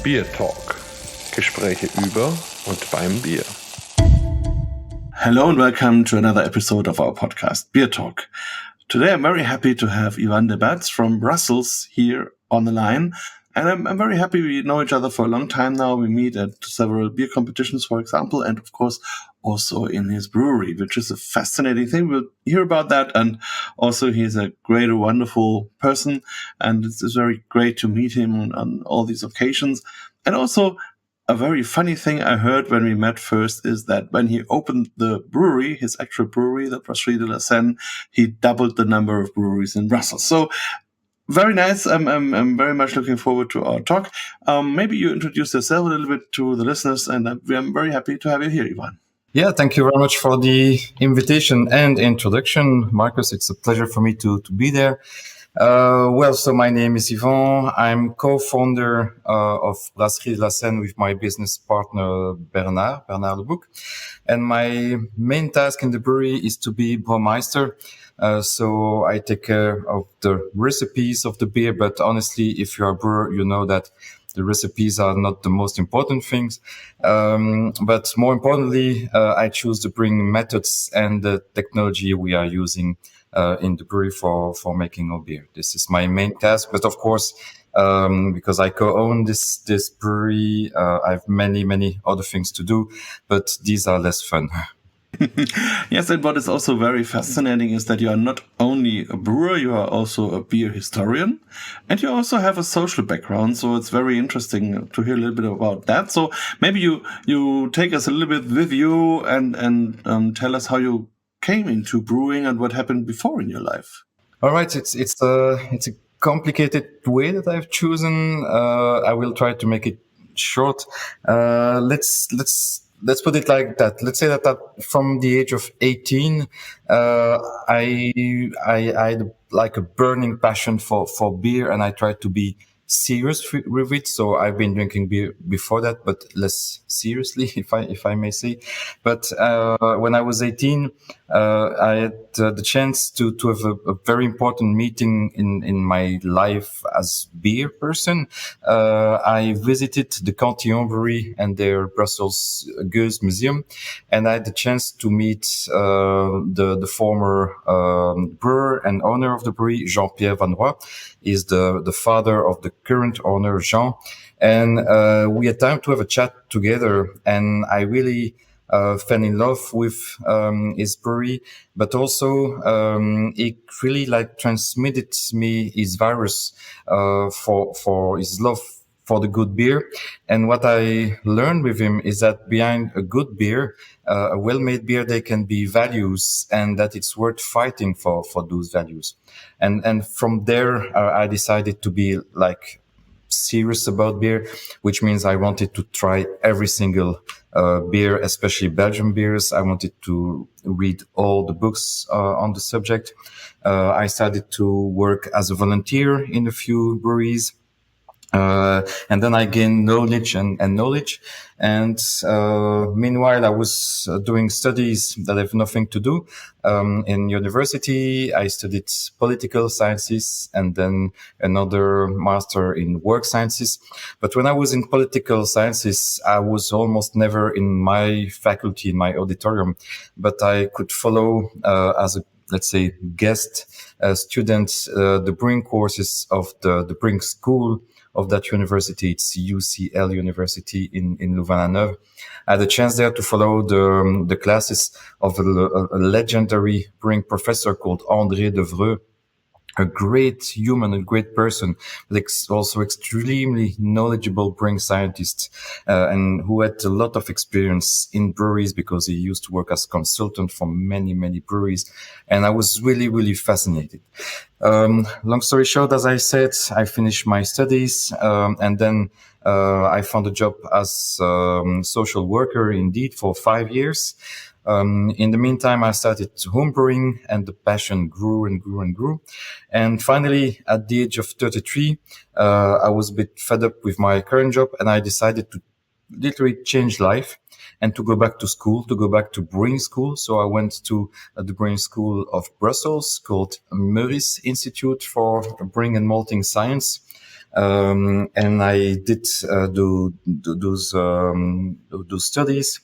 BierTalk. Gespräche über und beim Bier. Hello and welcome to another episode of our podcast, BierTalk. Today I'm very happy to have Yvan De Baets from Brussels here on the line. And I'm very happy we know each other for a long time now. We meet at several beer competitions, for example, and of course also in his brewery, which is a fascinating thing. We'll hear about that. And also he's a great, wonderful person. And it's very great to meet him on all these occasions. And also a very funny thing I heard when we met first is that when he opened the brewery, his actual brewery, the Brasserie de la Senne, he doubled the number of breweries in Brussels. So very nice. I'm very much looking forward to our talk. Maybe you introduce yourself a little bit to the listeners, and I'm very happy to have you here, Yvan. Yeah, thank you very much for the invitation and introduction, Markus. It's a pleasure for me to be there. So my name is Yvan. I'm co-founder of Brasserie de la Senne with my business partner Bernard Lebouc. And my main task in the brewery is to be brewmeister. So I take care of the recipes of the beer, but honestly, if you're a brewer, you know that the recipes are not the most important things. But more importantly, I choose the brewing methods and the technology we are using in the brewery for making our beer. This is my main task. But of course, because I co-own this brewery, I have many other things to do, but these are less fun. Yes, and what is also very fascinating is that you are not only a brewer, you are also a beer historian, and you also have a social background. So it's very interesting to hear a little bit about that. So maybe you take us a little bit with you and tell us how you came into brewing and what happened before in your life. All right, it's a complicated way that I've chosen. I will try to make it short. Let's put it like that. Let's say that from the age of 18, I had like a burning passion for beer, and I tried to be serious with it. So I've been drinking beer before that, but less seriously, if I may say. But when I was 18, I had the chance to have a very important meeting in my life as beer person. I visited the Cantillon Brewery and their Brussels Gueuze Museum, and I had the chance to meet the former brewer and owner of the brewery, Jean-Pierre Van Roy, is the father of the current owner, Jean. And we had time to have a chat together, and I really fell in love with his brewery, but also he really transmitted me his virus for his love for the good beer. And what I learned with him is that behind a good beer, a well-made beer, there can be values, and that it's worth fighting for those values. And from there, I decided to be serious about beer, which means I wanted to try every single beer, especially Belgian beers. I wanted to read all the books on the subject. I started to work as a volunteer in a few breweries. And then I gained knowledge and knowledge. And meanwhile, I was doing studies that have nothing to do. In university, I studied political sciences and then another master in work sciences. But when I was in political sciences, I was almost never in my faculty, in my auditorium, but I could follow as a, let's say, guest student the brewing courses of the brewing school of that university. It's UCL University in Louvain-la-Neuve. I had a chance there to follow the classes of a legendary brewing professor called André Devreux, a great human, a great person, but also extremely knowledgeable brewing scientist, and who had a lot of experience in breweries because he used to work as consultant for many breweries. And I was really fascinated. Long story short, as I said, I finished my studies, and then I found a job as social worker indeed for 5 years. In the meantime, I started homebrewing, and the passion grew and grew. And finally, at the age of 33, I was a bit fed up with my current job, and I decided to literally change life and to go back to school, to go back to brewing school. So I went to the brewing school of Brussels called Meurice Institute for Brewing and Malting Science. And I did do those studies.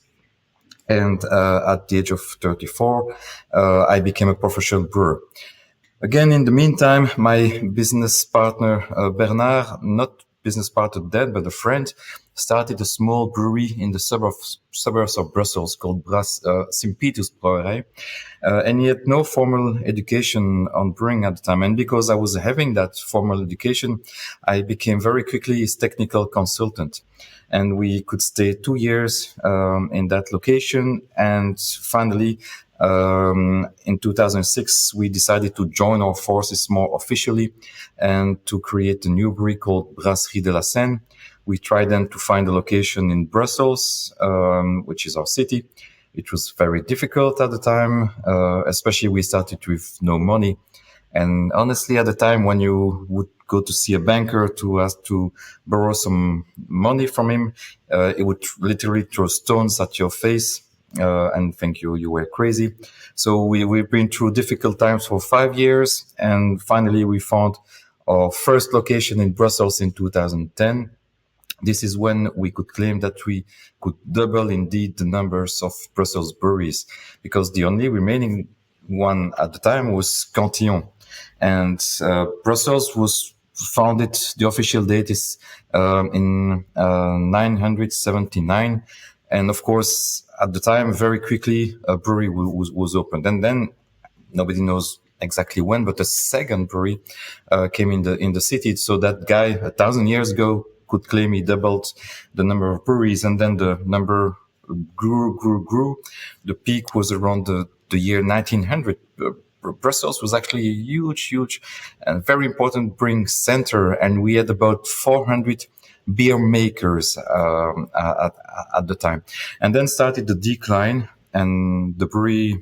And at the age of 34, I became a professional brewer. Again, in the meantime, my business partner, Bernard, not business partner then, but a friend, started a small brewery in the suburbs of Brussels called St. Peter's Brewery. And he had no formal education on brewing at the time. And because I was having that formal education, I became very quickly his technical consultant. And we could stay 2 years in that location. And finally, in 2006, we decided to join our forces more officially and to create a new brewery called Brasserie de la Senne. We tried then to find a location in Brussels, which is our city. It was very difficult at the time, especially we started with no money. And honestly, at the time when you would go to see a banker to ask to borrow some money from him, it would literally throw stones at your face. And think you were crazy. So we've been through difficult times for 5 years. And finally, we found our first location in Brussels in 2010. This is when we could claim that we could double indeed the numbers of Brussels breweries, because the only remaining one at the time was Cantillon. And Brussels was founded, the official date is in 979. And of course, at the time, very quickly, a brewery was opened. And then nobody knows exactly when, but a second brewery came in the city. So that guy 1,000 years ago could claim he doubled the number of breweries, and then the number grew. The peak was around the year 1900. Brussels was actually a huge and very important brewing center, and we had about 400 beer makers at the time. And then started the decline, and the brewery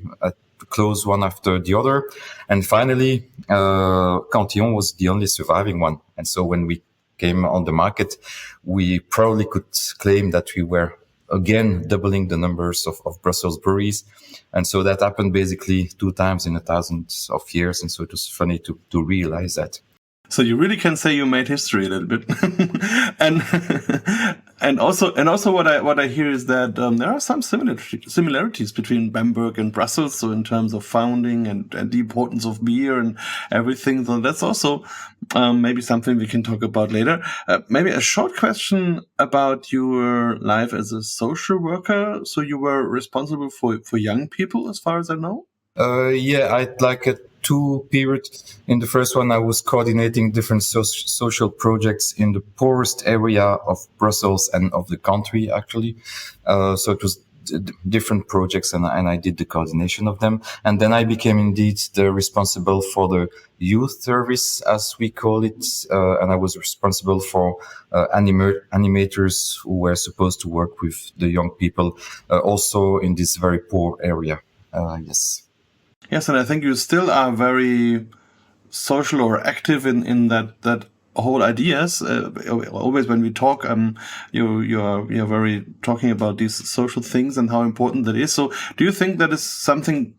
closed one after the other. And finally, Cantillon was the only surviving one. And so when we came on the market, we proudly could claim that we were again doubling the numbers of Brussels breweries. And so that happened basically 2 times in 1,000 of years. And so it was funny to realize that. So you really can say you made history a little bit. and and also what I hear is that there are some similarities between Bamberg and Brussels, so in terms of founding and the importance of beer and everything. So that's also maybe something we can talk about later. Maybe a short question about your life as a social worker. So you were responsible for young people, as far as I know? Yeah, I'd like a 2 period. In the first one, I was coordinating different social projects in the poorest area of Brussels and of the country, actually. So it was different projects, and I did the coordination of them. And then I became indeed the responsible for the youth service, as we call it. And I was responsible for animators who were supposed to work with the young people, also in this very poor area. Yes. Yes, and I think you still are very social or active in that whole ideas. Always when we talk, you're very talking about these social things and how important that is. So do you think that is something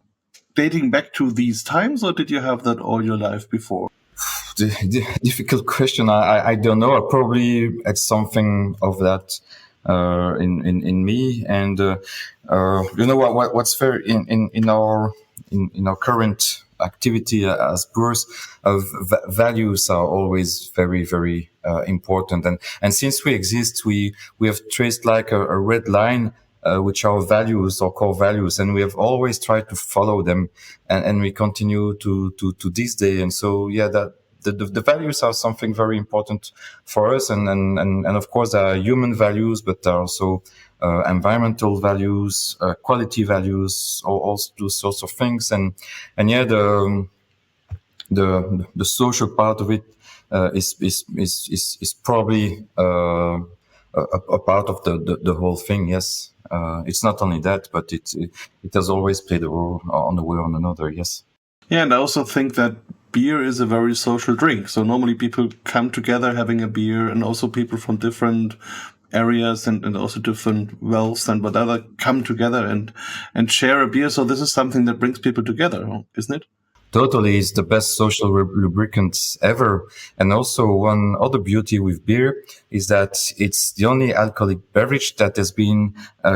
dating back to these times, or did you have that all your life before? The difficult question. I don't know. I probably had something of that in me. And you know what's fair in our current activity as brewers, values are always very, very important. And since we exist, we have traced like a red line, which are values or core values, and we have always tried to follow them, and we continue to this day. And so, yeah, that the values are something very important for us, and of course there are human values, but there are also environmental values, quality values, all those sorts of things, and yeah, the social part of it is probably a part of the whole thing. Yes, it's not only that, but it has always played a role on the way or on another. Yes. Yeah, and I also think that beer is a very social drink. So normally people come together having a beer, and also people from different areas and also different wealths and whatever come together and share a beer. So this is something that brings people together, isn't it? Totally, it's the best social lubricant ever. And also one other beauty with beer is that it's the only alcoholic beverage that has been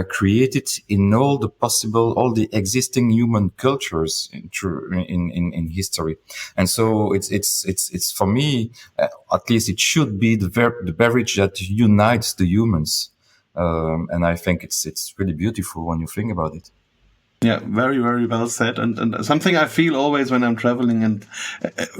created in all the existing human cultures in history. And so it's for me, at least it should be the beverage that unites the humans. And I think it's really beautiful when you think about it. Yeah, very, very well said. And something I feel always when I'm traveling, and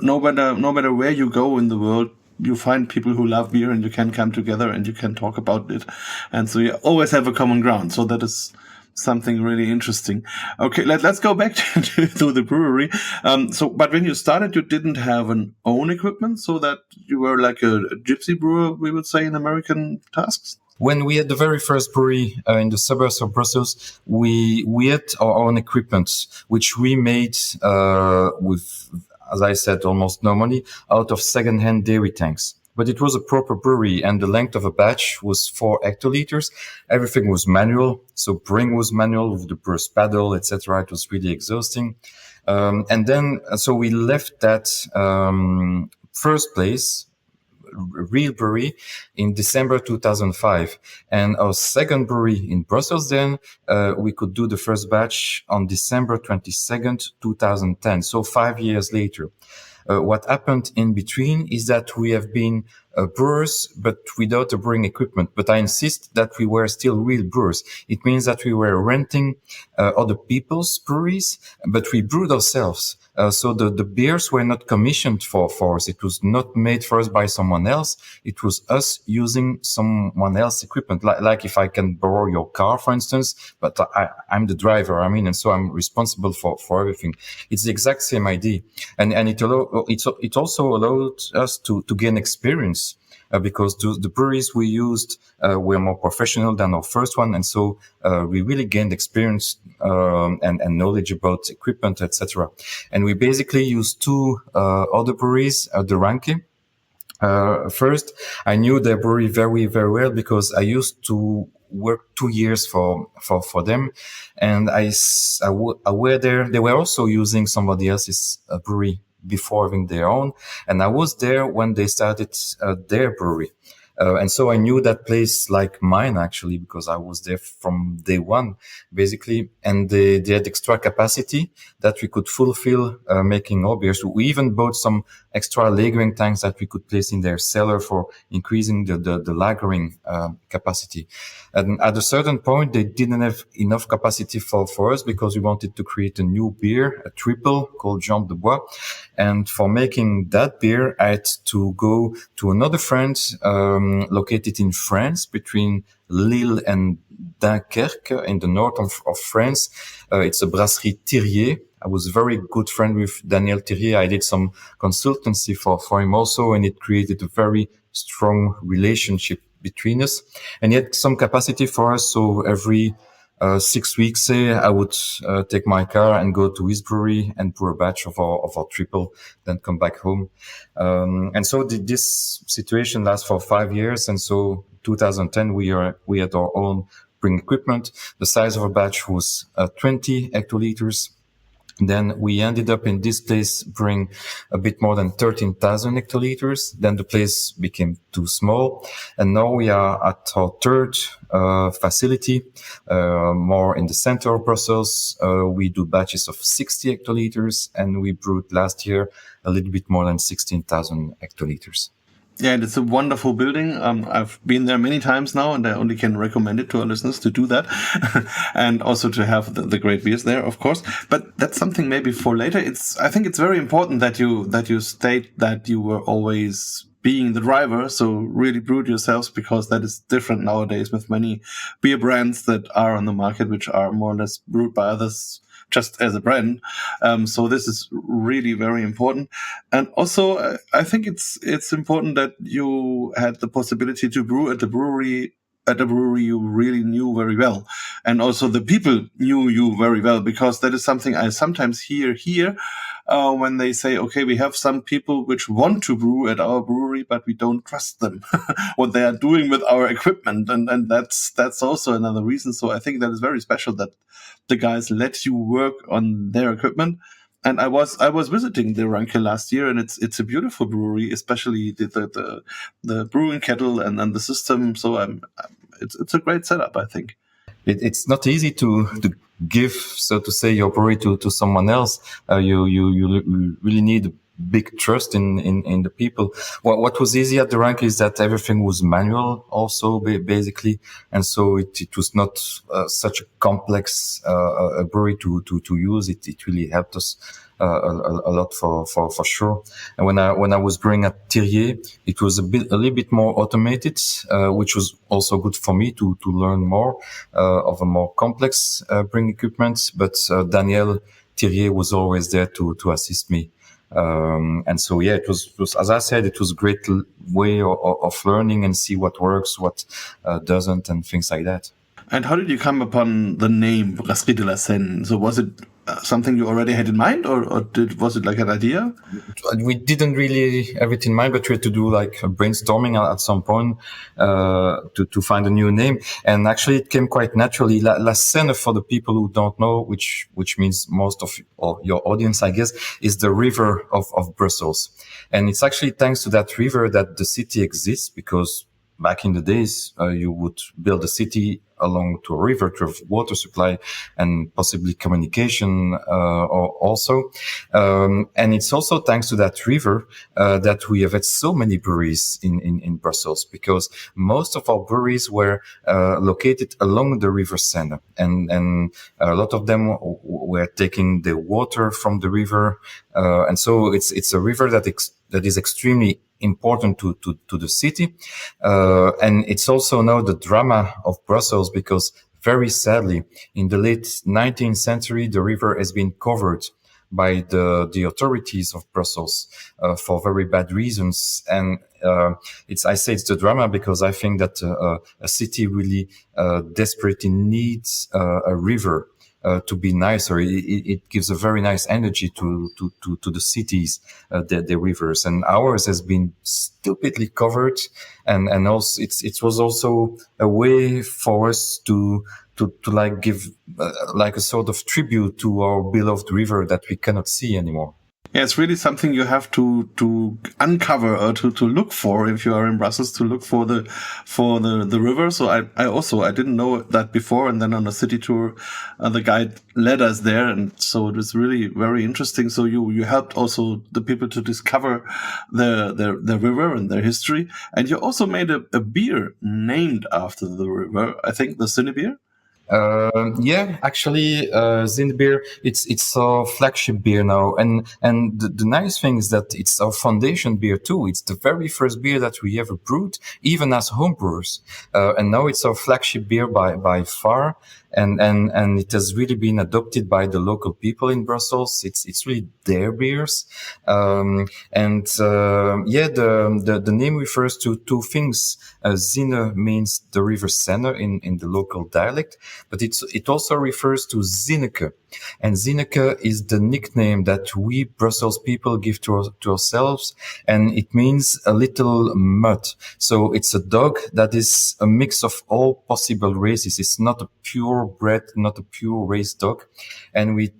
no matter where you go in the world, you find people who love beer, and you can come together and you can talk about it. And so you always have a common ground. So that is something really interesting. Okay, let's go back to the brewery. But when you started, you didn't have an own equipment, so that you were like a gypsy brewer, we would say, in American tasks. When we had the very first brewery in the suburbs of Brussels, we had our own equipment, which we made with, as I said, almost no money, out of second-hand dairy tanks. But it was a proper brewery, and the length of a batch was 4 hectoliters. Everything was manual, so brewing was manual with the brewer's paddle, etc. It was really exhausting. And then, so we left that first place, real brewery, in December 2005. And our second brewery in Brussels, then we could do the first batch on December 22nd, 2010. So 5 years later. What happened in between is that we have been brewers, but without a brewing equipment. But I insist that we were still real brewers. It means that we were renting other people's breweries, but we brewed ourselves. So the beers were not commissioned for us. It was not made for us by someone else. It was us using someone else's equipment. Like if I can borrow your car, for instance, but I'm the driver. And so I'm responsible for everything. It's the exact same idea. And it also allowed us to gain experience. Because the breweries we used were more professional than our first one, and so we really gained experience and knowledge about equipment, etc. And we basically used 2 other breweries, the Ranke. First, I knew their brewery very, very well because I used to work 2 years for them, and I were there. They were also using somebody else's brewery before having their own. And I was there when they started their brewery. And so I knew that place like mine, actually, because I was there from day one, basically. And they had extra capacity that we could fulfill making our beers. We even bought some extra lagering tanks that we could place in their cellar for increasing the lagering capacity. And at a certain point, they didn't have enough capacity for us because we wanted to create a new beer, a triple called Yvan De Baets. And for making that beer, I had to go to another friend located in France, between Lille and Dunkerque, in the north of France. It's a Brasserie Thirier. I was a very good friend with Daniel Thirier. I did some consultancy for him also, and it created a very strong relationship between us. And yet some capacity for us. So every 6 weeks, I would take my car and go to his brewery and brew a batch of our triple, then come back home. And so this situation lasts for 5 years. And so 2010, we had our own brewing equipment. The size of a batch was 20 hectoliters. Then we ended up in this place brewing a bit more than 13,000 hectoliters. Then the place became too small. And now we are at our third facility, more in the center of Brussels. We do batches of 60 hectoliters, and we brewed last year a little bit more than 16,000 hectoliters. Yeah, and it's a wonderful building. I've been there many times now, and I only can recommend it to our listeners to do that. And also to have the great beers there, of course. But that's something maybe for later. I think it's very important that you state that you were always being the driver, so really brewed yourselves, because that is different nowadays with many beer brands that are on the market, which are more or less brewed by others just as a brand. So this is really very important. And also, I think it's important that you had the possibility to brew at a brewery you really knew very well. And also the people knew you very well, because that is something I sometimes hear here when they say, okay, we have some people which want to brew at our brewery, but we don't trust them, what they are doing with our equipment. And that's also another reason. So I think that is very special that the guys let you work on their equipment. And I was visiting the Ranke last year, and it's a beautiful brewery, especially the brewing kettle and the system. So it's a great setup, I think. It's not easy to give, so to say, your brewery to someone else. You really need big trust in the people. What was easy at the rank is that everything was manual also, basically. And so it was not such a complex a brewery to use. It really helped us a lot for sure. And when I was brewing at Thirier, it was a little bit more automated, which was also good for me to learn more of a more complex brewing equipment. But Daniel Thirier was always there to assist me. And so, yeah, it was, as I said, it was a great way of learning and see what works, what doesn't, and things like that. And how did you come upon the name Brasserie de la Senne? So was it something you already had in mind, or was it like an idea? We didn't really have it in mind, but we had to do like a brainstorming at some point to find a new name. And actually, it came quite naturally. La Senne, for the people who don't know, which means most of your audience, I guess, is the river of Brussels. And it's actually thanks to that river that the city exists, because back in the days, you would build a city along to a river to have water supply and possibly communication also. And it's also thanks to that river that we have had so many breweries in Brussels, because most of our breweries were located along the river Senne. And a lot of them were taking the water from the river. And so it's a river that is extremely important to the city. And it's also now the drama of Brussels, because very sadly, in the late 19th century, the river has been covered by the authorities of Brussels for very bad reasons. And I say it's the drama because I think that a city really desperately needs a river to be nicer. It gives a very nice energy to the cities, the rivers, and ours has been stupidly covered. And also it was also a way for us to like give like a sort of tribute to our beloved river that we cannot see anymore. Yeah, it's really something you have to uncover or to look for if you are in Brussels, to look for the river. So I didn't know that before, and then on a city tour, the guide led us there, and so it was really very interesting. So you helped also the people to discover the river and their history, and you also made a beer named after the river. I think the Zinnebir. Yeah, actually, Zinnebir, it's our flagship beer now. And the nice thing is that it's our foundation beer too. It's the very first beer that we ever brewed, even as homebrewers. And now it's our flagship beer by far. And it has really been adopted by the local people in Brussels. It's really their beers. Yeah, the name refers to two things. Zinne means the river Senne in the local dialect, but it also refers to Zinneke. And Zinneke is the nickname that we Brussels people give to ourselves, and it means a little mud. So it's a dog that is a mix of all possible races. It's not a purebred, not a pure race dog. And we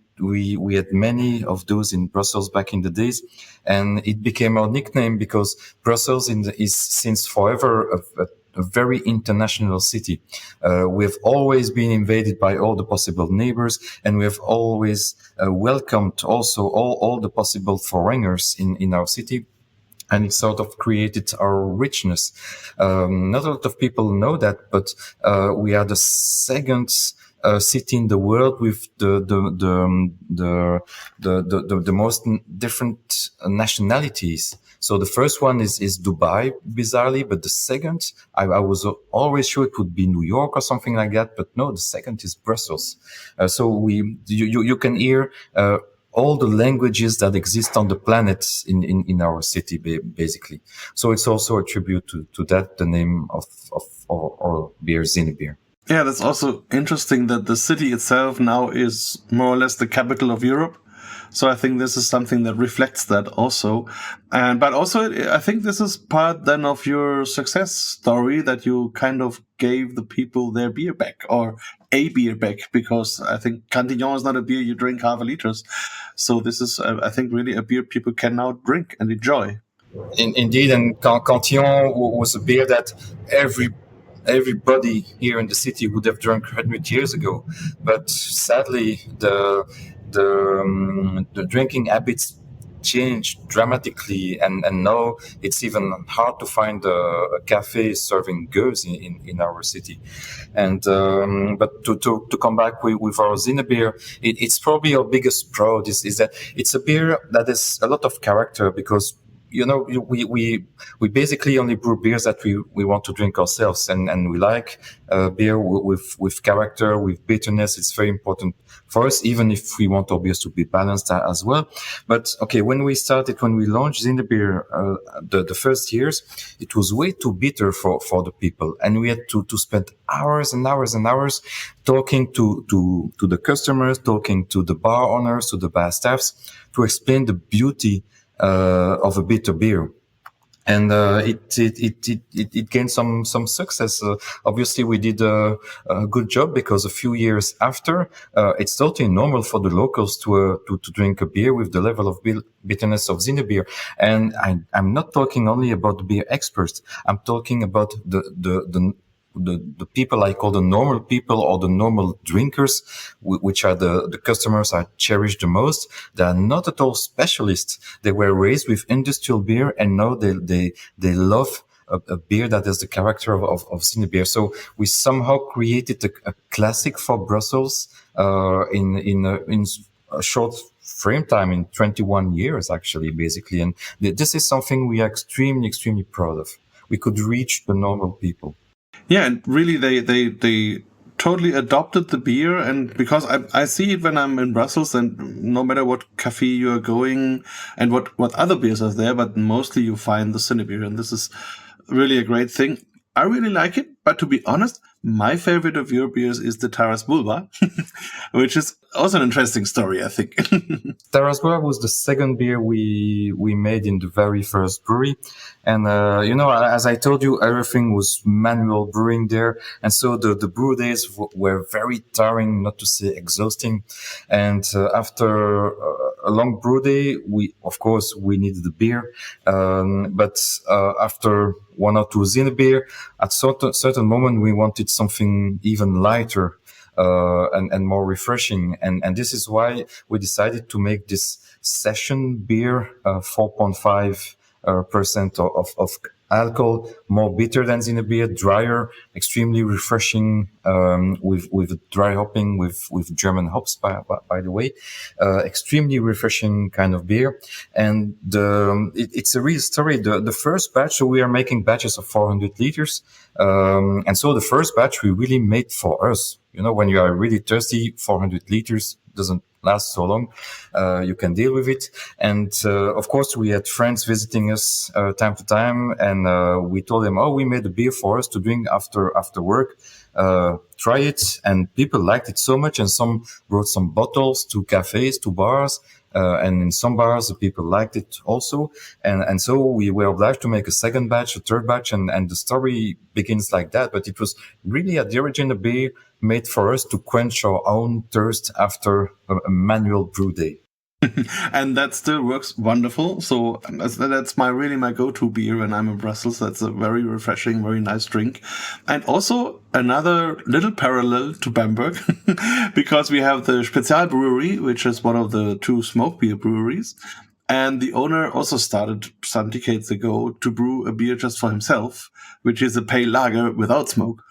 had many of those in Brussels back in the days, and it became our nickname because Brussels is since forever a very international city. We've always been invaded by all the possible neighbors, and we have always welcomed also all the possible foreigners in our city. And it sort of created our richness. Not a lot of people know that, but we are the second city in the world with the most different nationalities. So the first one is Dubai, bizarrely, but the second, I was always sure it would be New York or something like that, but no, the second is Brussels. So you can hear all the languages that exist on the planet in our city, basically. So it's also a tribute to that, the name of our beer, Zinnebir. Yeah, that's also interesting that the city itself now is more or less the capital of Europe. So I think this is something that reflects that also. But also I think this is part then of your success story, that you kind of gave the people their beer back, or a beer back, because I think Cantillon is not a beer you drink half a liters. So this is, I think, really a beer people can now drink and enjoy. Indeed, and Cantillon was a beer that everybody here in the city would have drunk 100 years ago. But sadly, the drinking habits changed dramatically, and now it's even hard to find a cafe serving gueuze in our city. And but to come back with our Zinnebir, it's probably our biggest pride is that it's a beer that has a lot of character, because we basically only brew beers that we want to drink ourselves, and we like beer with character, with bitterness. It's very important for us, even if we want our beers to be balanced as well. But okay, when we launched Zinnebir, the first years, it was way too bitter for the people, and we had to spend hours and hours and hours talking to the customers, talking to the bar owners, to the bar staffs, to explain the beauty of a bitter beer. And it gained some success. Obviously, we did a good job, because a few years after, it's totally normal for the locals to drink a beer with the level of bitterness of Zinnebir. And I'm not talking only about the beer experts. I'm talking about the people I call the normal people, or the normal drinkers, which are the customers I cherish the most. They are not at all specialists. They were raised with industrial beer, and now they love a beer that has the character of Zinnebir. So we somehow created a classic for Brussels in a short frame time, in 21 years actually, basically. And this is something we are extremely, extremely proud of. We could reach the normal people. Yeah, and really they totally adopted the beer, and because I see it when I'm in Brussels, and no matter what cafe you are going and what other beers are there, but mostly you find the Zinnebir, and this is really a great thing. I really like it, but to be honest, my favorite of your beers is the Taras Boulba, which is also an interesting story, I think. Taras Boulba was the second beer we made in the very first brewery. And, as I told you, everything was manual brewing there. And so the brew days were very tiring, not to say exhausting. And after a long brew day, we needed the beer. But after one or two Zinnebir, at certain moment, we wanted something even lighter and more refreshing. And this is why we decided to make this session beer, 4.5% of alcohol, more bitter than Zinnebir, drier, extremely refreshing, with dry hopping, with German hops, by the way, extremely refreshing kind of beer. And it's a real story. The first batch, so we are making batches of 400 liters. And so the first batch we really made for us. When you are really thirsty, 400 liters doesn't last so long. You can deal with it. And, of course, we had friends visiting us, time to time. And, we told them, we made a beer for us to drink after work. Try it. And people liked it so much. And some brought some bottles to cafes, to bars. And in some bars, the people liked it also. And so we were obliged to make a second batch, a third batch. And the story begins like that. But it was really at the origin a beer made for us to quench our own thirst after a manual brew day. And that still works wonderful. So that's my go-to beer when I'm in Brussels. That's a very refreshing, very nice drink. And also another little parallel to Bamberg, because we have the Spezial Brewery, which is one of the two smoke beer breweries. And the owner also started some decades ago to brew a beer just for himself, which is a pale lager without smoke.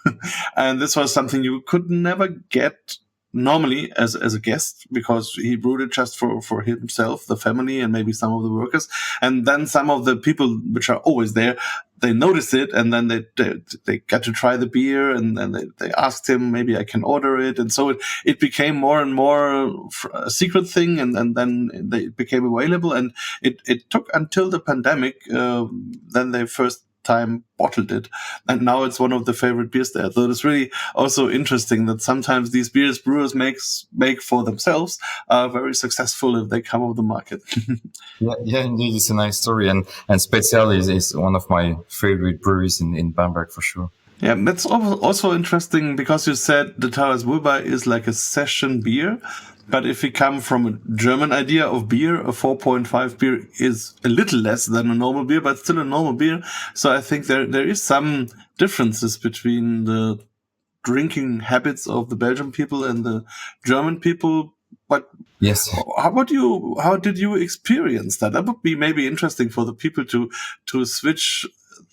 And this was something you could never get normally as a guest, because he brewed it just for himself, the family, and maybe some of the workers. And then some of the people which are always there, they noticed it, and then they got to try the beer, and then they asked him, maybe I can order it. And so it became more and more a secret thing, and then it became available. And it took until the pandemic, then they first time bottled it, and now it's one of the favorite beers there. So it's really also interesting that sometimes these beers brewers make for themselves are very successful if they come off the market. yeah, indeed, it's a nice story, and Spezial is one of my favorite breweries in Bamberg for sure. Yeah, that's also interesting, because you said the Taras Boulba is like a session beer. But if we come from a German idea of beer, a 4.5 beer is a little less than a normal beer, but still a normal beer. So I think there is some differences between the drinking habits of the Belgian people and the German people. But Yes. how did you experience that? That would be maybe interesting for the people to switch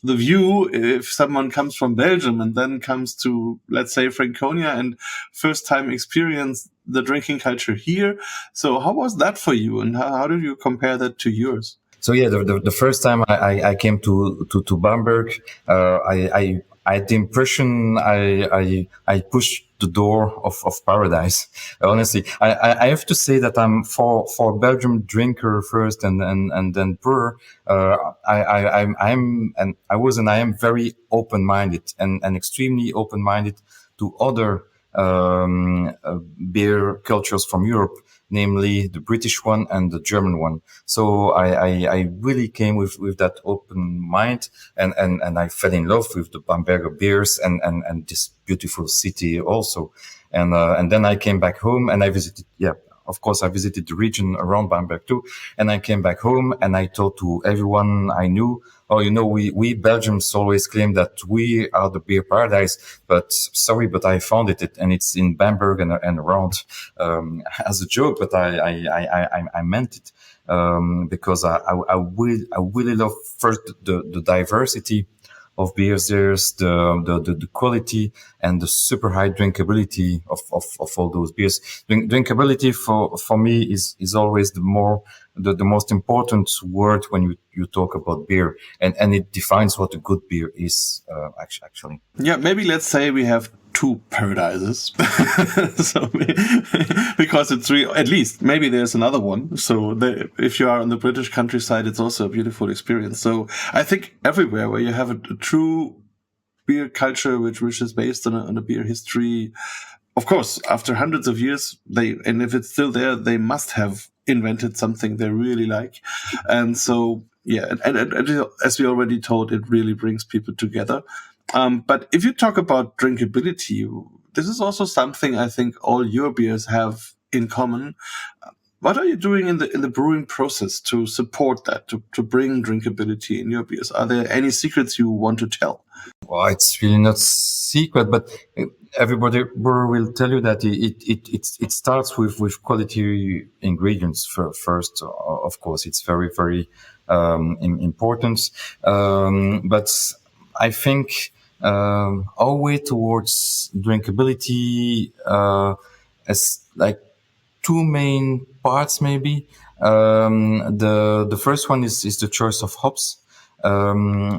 the view if someone comes from Belgium and then comes to, let's say, Franconia and first time experience the drinking culture here. So how was that for you, and how did you compare that to yours? So yeah, the first time I came to Bamberg, I had the impression I pushed the door of paradise. Honestly, I have to say that I'm for a Belgian drinker first and then brewer. I am very open-minded and extremely open-minded to other beer cultures from Europe, namely the British one and the German one. So I really came with that open mind, and I fell in love with the Bamberger beers and this beautiful city also. And then I came back home and I visited, of course, I visited the region around Bamberg too. And I came back home and I told to everyone I knew, oh, we Belgians always claim that we are the beer paradise, but sorry, but I found it and it's in Bamberg and around, as a joke, but I meant it, because I really love first the diversity of beers. There's the quality and the super high drinkability of all those beers. Drinkability for me is always the most important word when you talk about beer, and it defines what a good beer is, actually. Yeah, maybe let's say we have two paradises. So because it's at least maybe there's another one. So if you are on the British countryside, it's also a beautiful experience. So I think everywhere where you have a true beer culture, which is based on a beer history, of course, after hundreds of years, and if it's still there, they must have invented something they really like. And so, yeah, and as we already told, it really brings people together. But if you talk about drinkability, this is also something I think all your beers have in common. What are you doing in the brewing process to support that, to bring drinkability in your beers? Are there any secrets you want to tell? Well, it's really not secret, but everybody brewer will tell you that it starts with quality ingredients first. Of course, it's very, very important. But I think our way towards drinkability as like two main parts, maybe. The first one is the choice of hops.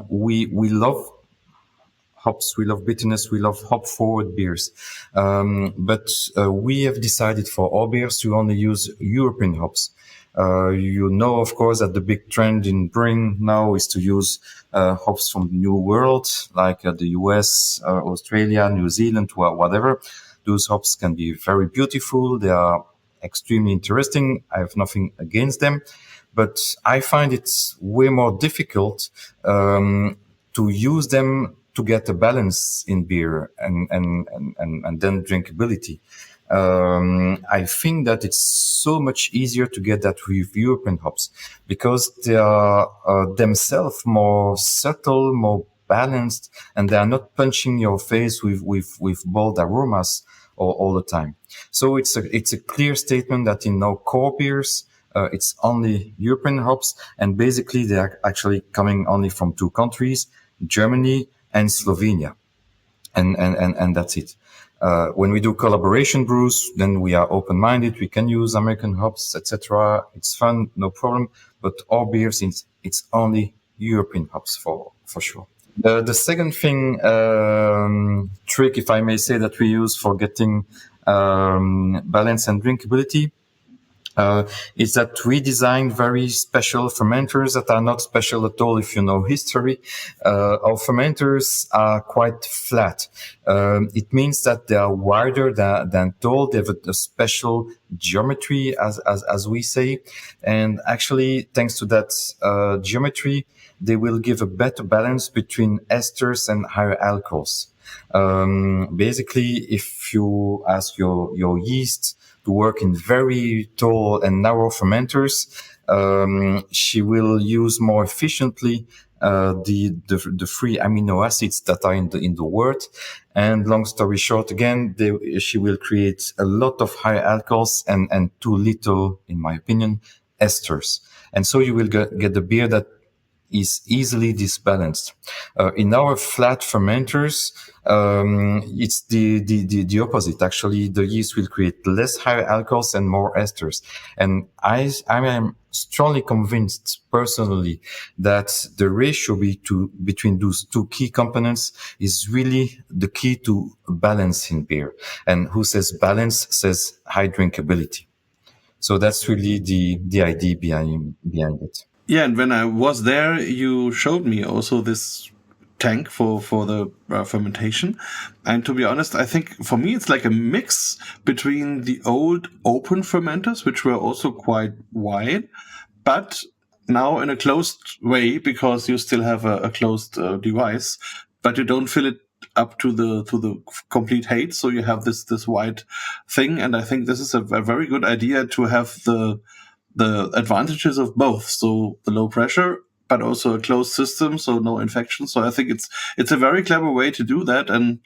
We love hops, we love bitterness, we love hop forward beers. But we have decided for all beers to only use European hops. Of course, that the big trend in brewing now is to use hops from the New World, like the US, Australia, New Zealand, whatever. Those hops can be very beautiful. They are extremely interesting. I have nothing against them, but I find it way more difficult to use them to get a balance in beer and then drinkability. I think that it's so much easier to get that with European hops because they are themselves more subtle, more balanced, and they are not punching your face with bold aromas all the time. So it's a clear statement that in our core beers, it's only European hops, and basically they are actually coming only from two countries, Germany and Slovenia, and that's it. When we do collaboration brews, then we are open-minded. We can use American hops, etc. It's fun, no problem. But our beers, it's only European hops for sure. The second thing, trick, if I may say, that we use for getting balance and drinkability, is that we designed very special fermenters that are not special at all if you know history. Our fermenters are quite flat. It means that they are wider than tall. They have a special geometry, as we say. And actually, thanks to that geometry, they will give a better balance between esters and higher alcohols. Basically, if you ask your yeast to work in very tall and narrow fermenters, she will use more efficiently the free amino acids that are in the wort. And long story short, again, she will create a lot of high alcohols and too little, in my opinion, esters. And so you will get the beer that is easily disbalanced. In our flat fermenters, it's the opposite. Actually, the yeast will create less high alcohols and more esters. And I am strongly convinced personally that the ratio between those two key components is really the key to balance in beer. And who says balance says high drinkability. So that's really the idea behind it. Yeah, and when I was there, you showed me also this tank for the fermentation. And to be honest, I think for me, it's like a mix between the old open fermenters, which were also quite wide, but now in a closed way, because you still have a closed device, but you don't fill it up to the complete height. So you have this wide thing. And I think this is a very good idea to have the advantages of both. So the low pressure, but also a closed system, so no infection. So I think it's a very clever way to do that. And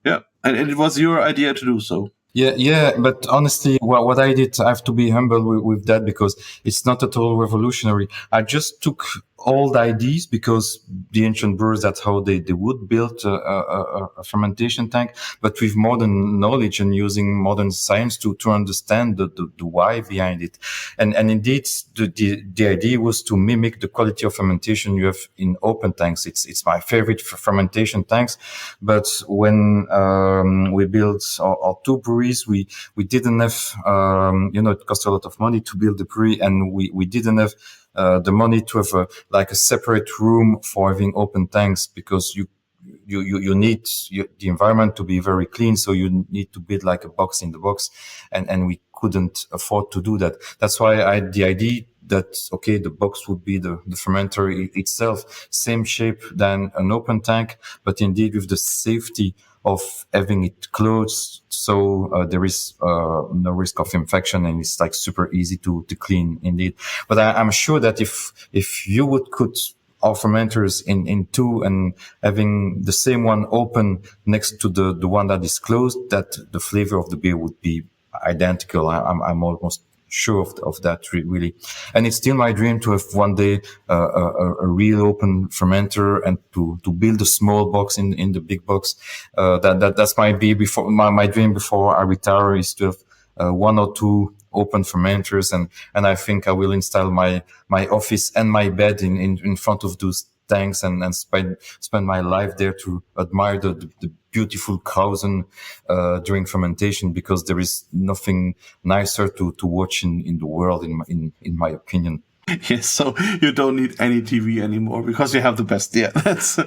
yeah, and it was your idea to do so. Yeah. But honestly, what I did, I have to be humble with that because it's not at all revolutionary. I just took old ideas because the ancient brewers, that's how they would build a fermentation tank, but with modern knowledge and using modern science to understand the why behind it. And indeed, the idea was to mimic the quality of fermentation you have in open tanks. It's my favorite fermentation tanks. But when we built our two breweries, we didn't have, it cost a lot of money to build the brewery, and we didn't have the money to have a separate room for having open tanks, because you need the environment to be very clean. So you need to build like a box in the box, and we couldn't afford to do that. That's why the idea that, okay, the box would be the fermenter itself, same shape than an open tank, but indeed with the safety of having it closed, so there is no risk of infection, and it's like super easy to clean indeed. But I'm sure that if you would put our fermenters in two and having the same one open next to the one that is closed, that the flavor of the beer would be identical. I'm almost sure of that, really. And it's still my dream to have one day a real open fermenter and to build a small box in the big box. That's my dream before I retire, is to have one or two open fermenters, and I think I will install my office and my bed in front of those tanks and spend my life there to admire the beautiful Krausen during fermentation, because there is nothing nicer to watch in the world, in my opinion. Yes, so you don't need any TV anymore because you have the best. Yeah, that's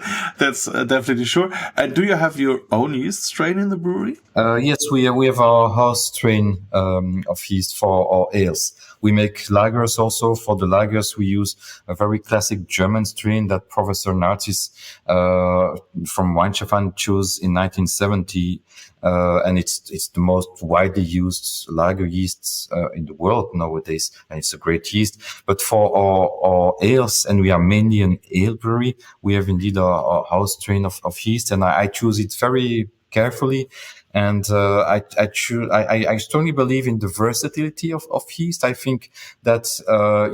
definitely sure. And do you have your own yeast strain in the brewery? Yes, we have our house strain of yeast for our ales. We make lagers also. For the lagers, we use a very classic German strain that Professor Narcis from Weinschaffen chose in 1970. And it's the most widely used lager yeast in the world nowadays, and it's a great yeast. But for our ales, and we are mainly an ale brewery, we have indeed our house strain of yeast, and I choose it very carefully. And I strongly believe in the versatility of yeast. I think that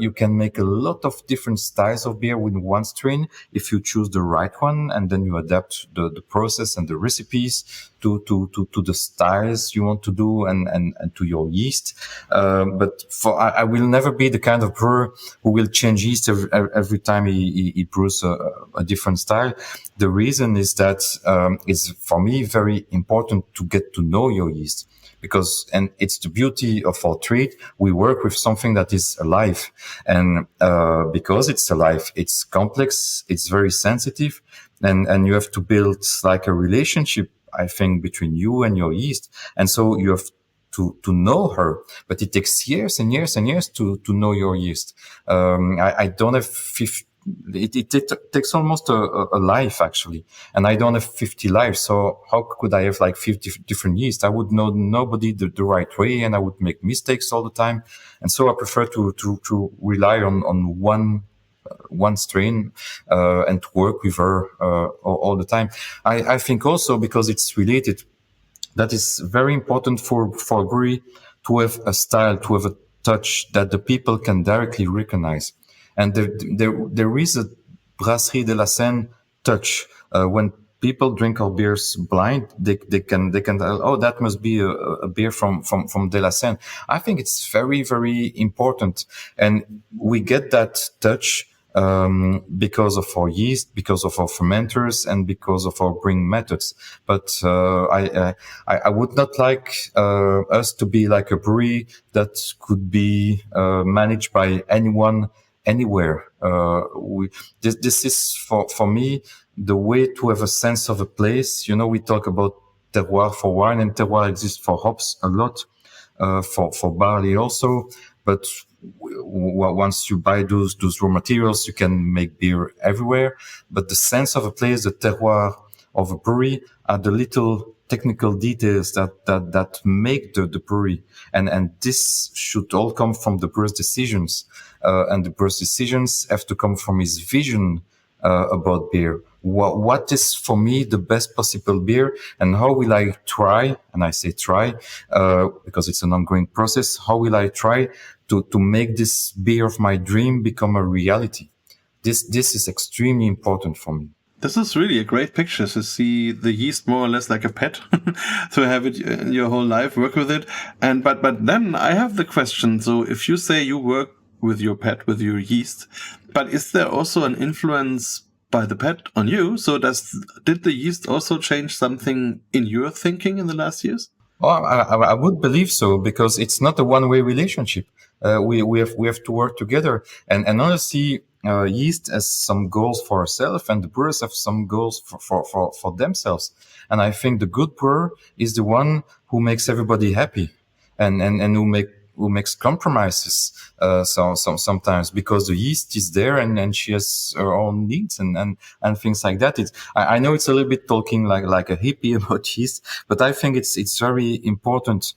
you can make a lot of different styles of beer with one strain if you choose the right one, and then you adapt the process and the recipes to the styles you want to do and to your yeast. But I will never be the kind of brewer who will change yeast every time he brews a different style. The reason is that it's for me very important to get to know your yeast, and it's the beauty of our trade. We work with something that is alive, and because it's alive, it's complex, it's very sensitive, and you have to build like a relationship, I think, between you and your yeast. And so you have to know her, but it takes years and years and years to know your yeast. I don't have takes almost a life actually. And I don't have 50 lives. So how could I have like 50 different yeast? I would know nobody the right way, and I would make mistakes all the time. And so I prefer to rely on one strain, and to work with her, all the time. I think also because it's related, that is very important for a brewery to have a style, to have a touch that the people can directly recognize. And there is a Brasserie de la Senne touch. When people drink our beers blind, they can tell, oh, that must be a beer from de la Senne. I think it's very, very important. And we get that touch because of our yeast, because of our fermenters, and because of our brewing methods. But I would not like us to be like a brewery that could be managed by anyone, anywhere. This is for me the way to have a sense of a place. You know, we talk about terroir for wine, and terroir exists for hops a lot, for barley also. But once you buy those raw materials, you can make beer everywhere. But the sense of a place, the terroir of a brewery, are the little technical details that make the brewery. And this should all come from the brewer's decisions. And the brewer's decisions have to come from his vision about beer. What is for me the best possible beer, and how will I try? And I say try because it's an ongoing process. How will I try to make this beer of my dream become a reality? This is extremely important for me. This is really a great picture to see the yeast more or less like a pet, to have it in your whole life, work with it. But then I have the question. So if you say you work with your pet, with your yeast, but is there also an influence by the pet on you? So did the yeast also change something in your thinking in the last years? Oh, I would believe so, because it's not a one-way relationship. We have to work together, and honestly, yeast has some goals for herself, and the brewers have some goals for themselves. And I think the good brewer is the one who makes everybody happy, and who makes compromises sometimes, because the yeast is there, and she has her own needs and things like that. I know it's a little bit talking like a hippie about yeast, but I think it's very important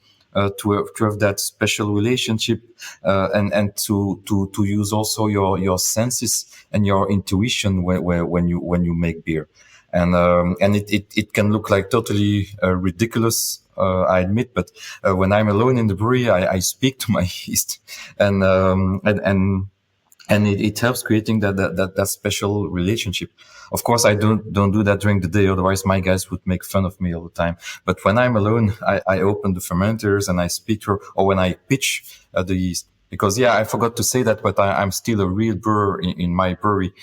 to have that special relationship, and to use also your senses and your intuition when you make beer. And it can look like totally ridiculous, I admit, but when I'm alone in the brewery, I speak to my yeast, and it helps creating that special relationship. Of course, I don't do that during the day, otherwise my guys would make fun of me all the time. But when I'm alone, I open the fermenters and I speak to her, or when I pitch the yeast. Because I forgot to say that, but I'm still a real brewer in my brewery,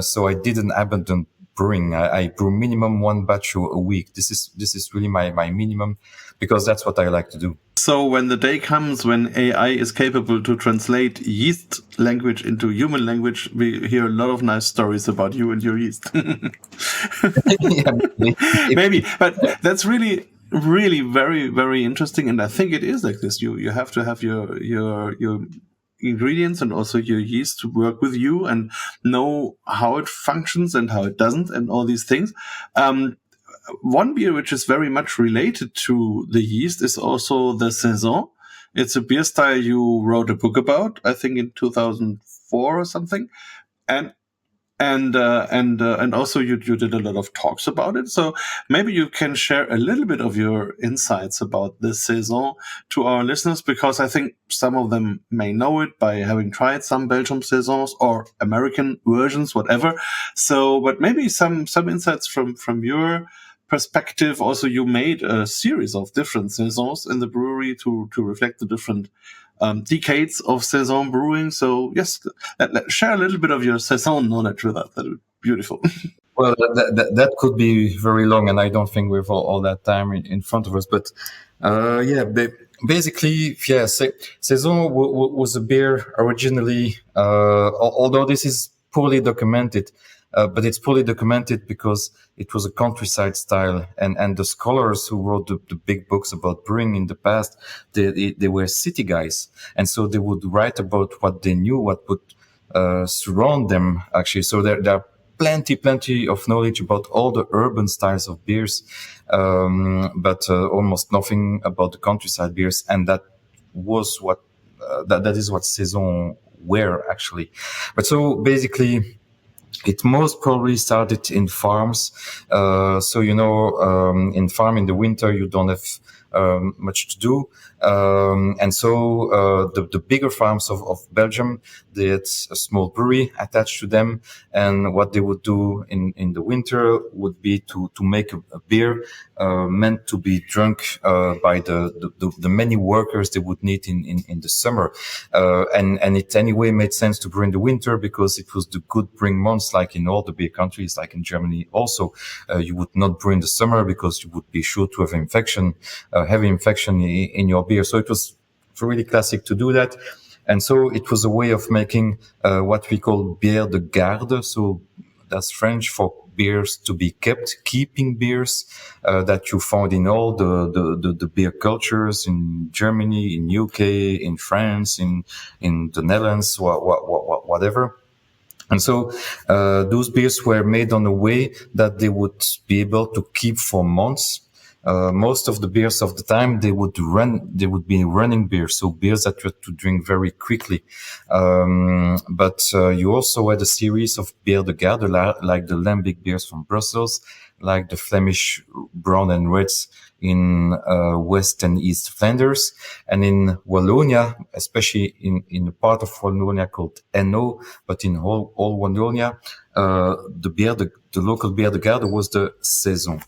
so I didn't abandon brewing. I brew minimum one batch a week. This is really my minimum, because that's what I like to do. So when the day comes when AI is capable to translate yeast language into human language, we hear a lot of nice stories about you and your yeast. Maybe, but that's really very, very interesting. And I think it is like this. You have to have your ingredients and also your yeast to work with you and know how it functions and how it doesn't, and all these things. One beer which is very much related to the yeast is also the Saison. It's a beer style you wrote a book about, I think in 2004 or something. And also you did a lot of talks about it. So maybe you can share a little bit of your insights about this Saison to our listeners, because I think some of them may know it by having tried some Belgian Saisons or American versions, whatever. So, but maybe some insights from your perspective. Also, you made a series of different Saisons in the brewery to reflect the different decades of Saison brewing. So yes, share a little bit of your Saison knowledge with us. That would be beautiful. Well, that could be very long, and I don't think we have all that time in front of us. But basically, Saison was a beer originally, although this is poorly documented. But it's poorly documented because it was a countryside style, and the scholars who wrote the big books about brewing in the past, they were city guys, and so they would write about what they knew, what would surround them, actually. So there are plenty of knowledge about all the urban styles of beers, but almost nothing about the countryside beers. And that was what that is what Saison were, actually. But so basically, it most probably started in farms. So, in farm in the winter, you don't have much to do. And so the bigger farms of Belgium, they had a small brewery attached to them. And what they would do in the winter would be to make a beer meant to be drunk by the many workers they would need in the summer. And it anyway made sense to brew in the winter because it was the good brewing months, like in all the beer countries, like in Germany also. You would not brew in the summer because you would be sure to have heavy infection in your beer. So it was really classic to do that. And so it was a way of making what we call bière de garde. So that's French for beers to be kept, keeping beers that you found in all the beer cultures in Germany, in UK, in France, in the Netherlands, whatever. And so those beers were made on a way that they would be able to keep for months. Most of the beers of the time, they would be running beers, so beers that you had to drink very quickly. But you also had a series of bière de garde, like the lambic beers from Brussels, like the Flemish brown and reds in West and East Flanders, and in Wallonia, especially in the part of Wallonia called Hainaut, but in all Wallonia, the local bière de garde was the Saison.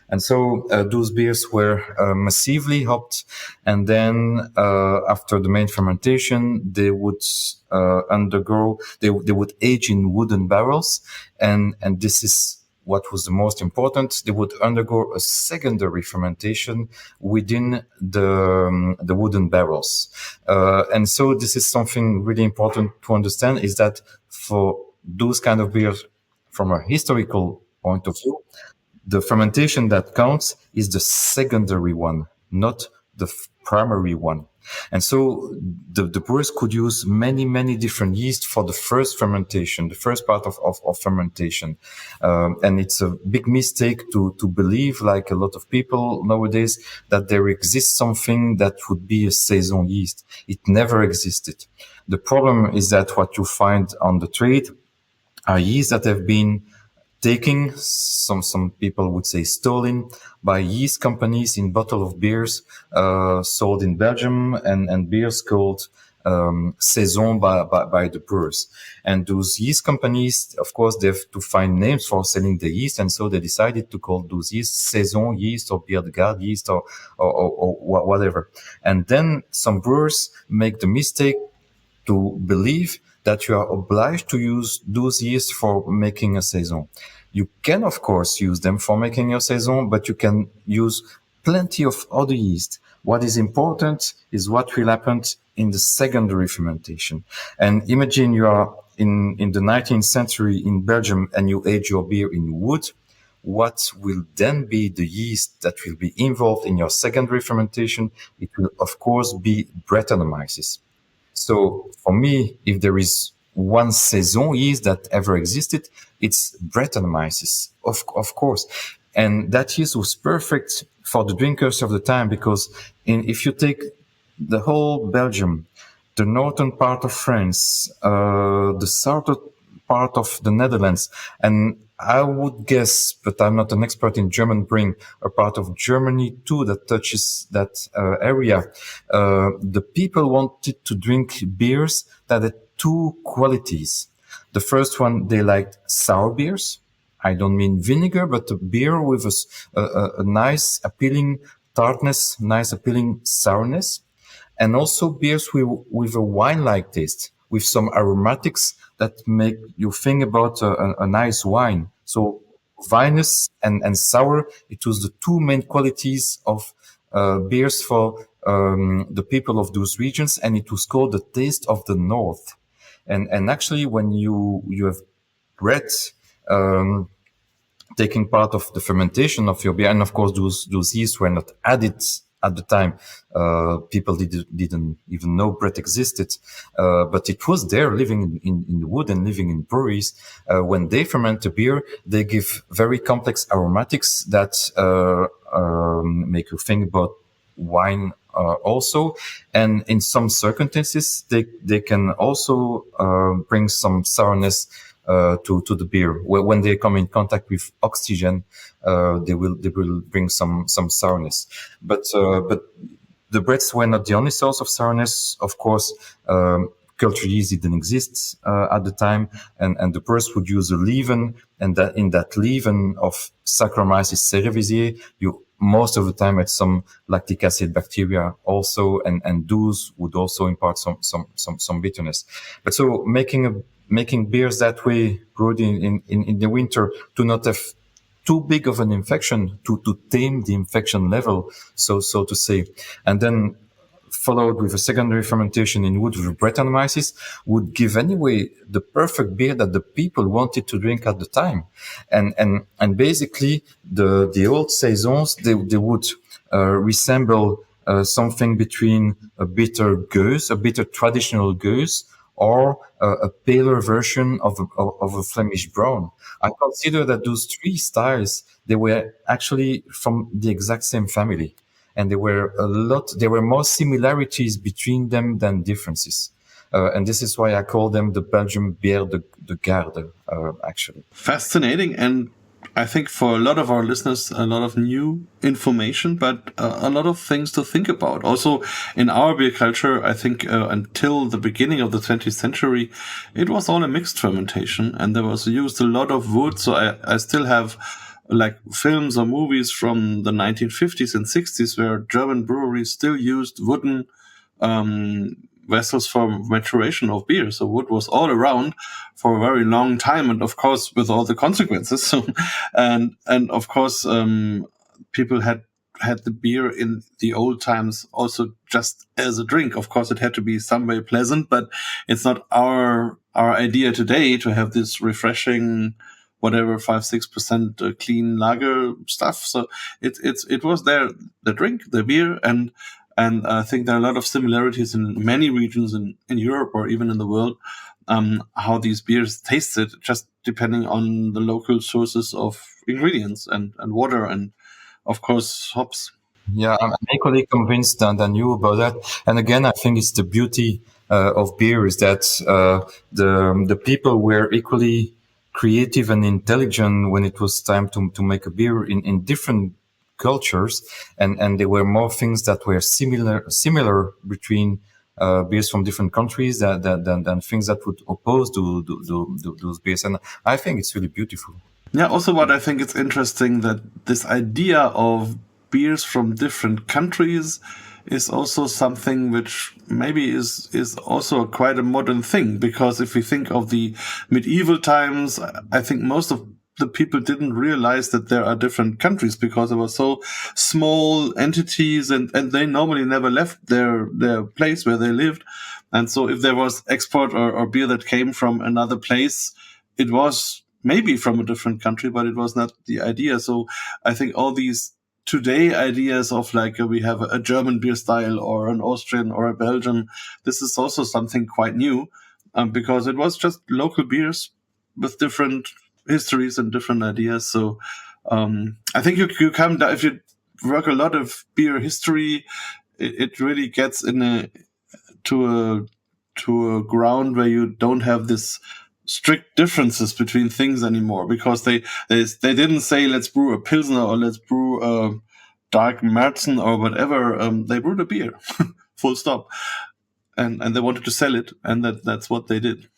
And so those beers were massively hopped, and then after the main fermentation, they would they would age in wooden barrels, and this is what was the most important. They would undergo a secondary fermentation within the wooden barrels, and so this is something really important to understand: is that for those kind of beers, from a historical point of view, the fermentation that counts is the secondary one, not the primary one. And so the brewers could use many different yeast for the first fermentation, the first part of fermentation. And it's a big mistake to believe, like a lot of people nowadays, that there exists something that would be a Saison yeast. It never existed. The problem is that what you find on the trade are yeast that have been taking, some people would say stolen, by yeast companies in bottle of beers sold in Belgium, and beers called Saison by the brewers. And those yeast companies, of course, they have to find names for selling the yeast, and so they decided to call those yeast Saison yeast or bière de garde yeast or whatever. And then some brewers make the mistake to believe that you are obliged to use those yeast for making a Saison. You can, of course, use them for making your Saison, but you can use plenty of other yeast. What is important is what will happen in the secondary fermentation. And imagine you are in the 19th century in Belgium and you age your beer in wood. What will then be the yeast that will be involved in your secondary fermentation? It will, of course, be Brettanomyces. So for me, if there is one Saison yeast that ever existed, it's Brettanomyces, of course. And that yeast was perfect for the drinkers of the time, because if you take the whole Belgium, the northern part of France, the southern part of the Netherlands, and I would guess, but I'm not an expert in German brewing, a part of Germany too that touches that area. The people wanted to drink beers that had two qualities. The first one, they liked sour beers. I don't mean vinegar, but a beer with a nice appealing tartness, nice appealing sourness. And also beers with a wine-like taste, with some aromatics that make you think about a nice wine. So vinous and sour, it was the two main qualities of beers for the people of those regions, and it was called the taste of the North. And actually, when you have bread taking part of the fermentation of your beer, and of course those yeast were not added at the time, people didn't even know bread existed, but it was there, living in the wood and living in breweries. When they ferment a beer, they give very complex aromatics that make you think about wine also, and in some circumstances they can also bring some sourness to the beer. When they come in contact with oxygen, they will bring some sourness. But the breads were not the only source of sourness. Of course, cultured yeast didn't exist at the time, and the brewers would use a leaven, and that in that leaven of Saccharomyces cerevisiae, you most of the time had some lactic acid bacteria also, and those would also impart some bitterness. But so making beers that way, brewed in the winter, to not have too big of an infection, to tame the infection level, so to say, and then followed with a secondary fermentation in wood with Brettanomyces, would give anyway the perfect beer that the people wanted to drink at the time. And basically the old saisons, they would resemble something between a bitter gueuze, a bitter traditional gueuze, or a paler version of a Flemish brown. I consider that those three styles, they were actually from the exact same family. And there were more similarities between them than differences. And this is why I call them the Belgian bière de garde, actually. Fascinating. And I think for a lot of our listeners, a lot of new information, but a lot of things to think about. Also, in our beer culture, I think until the beginning of the 20th century, it was all a mixed fermentation, and there was used a lot of wood. So I still have like films or movies from the 1950s and 60s where German breweries still used wooden vessels for maturation of beer. So wood was all around for a very long time, and of course with all the consequences. So, and of course people had the beer in the old times also just as a drink. Of course, it had to be some way pleasant, but it's not our idea today to have this refreshing, whatever 5-6% clean lager stuff. So it was there, the drink, the beer, and I think there are a lot of similarities in many regions in Europe or even in the world, how these beers tasted, just depending on the local sources of ingredients and water and of course hops. Yeah, I'm equally convinced than you about that. And again, I think it's the beauty of beer is that the people were equally creative and intelligent when it was time to make a beer in different cultures, and there were more things that were similar between beers from different countries than things that would oppose those beers. And I think it's really beautiful. Yeah, also what I think it's interesting that this idea of beers from different countries is also something which maybe is also quite a modern thing, because if we think of the medieval times, I think most of the people didn't realize that there are different countries because they were so small entities and they normally never left their place where they lived. And so if there was export or beer that came from another place, it was maybe from a different country, but it was not the idea. So I think all these today ideas of like we have a German beer style or an Austrian or a Belgian, this is also something quite new because it was just local beers with different histories and different ideas. So I think you come down, if you work a lot of beer history, it really gets to a ground where you don't have this strict differences between things anymore, because they didn't say let's brew a Pilsner or let's brew a dark Märzen or whatever. They brewed a beer, full stop, and they wanted to sell it, and that's what they did.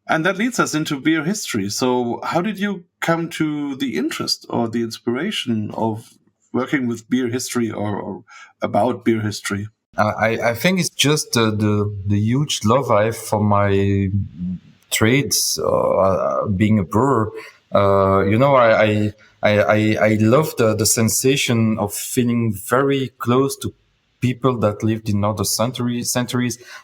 And that leads us into beer history. So how did you come to the interest or the inspiration of working with beer history or about beer history? I think it's just the huge love I have for my trades, being a brewer. I love the sensation of feeling very close to people that lived in other centuries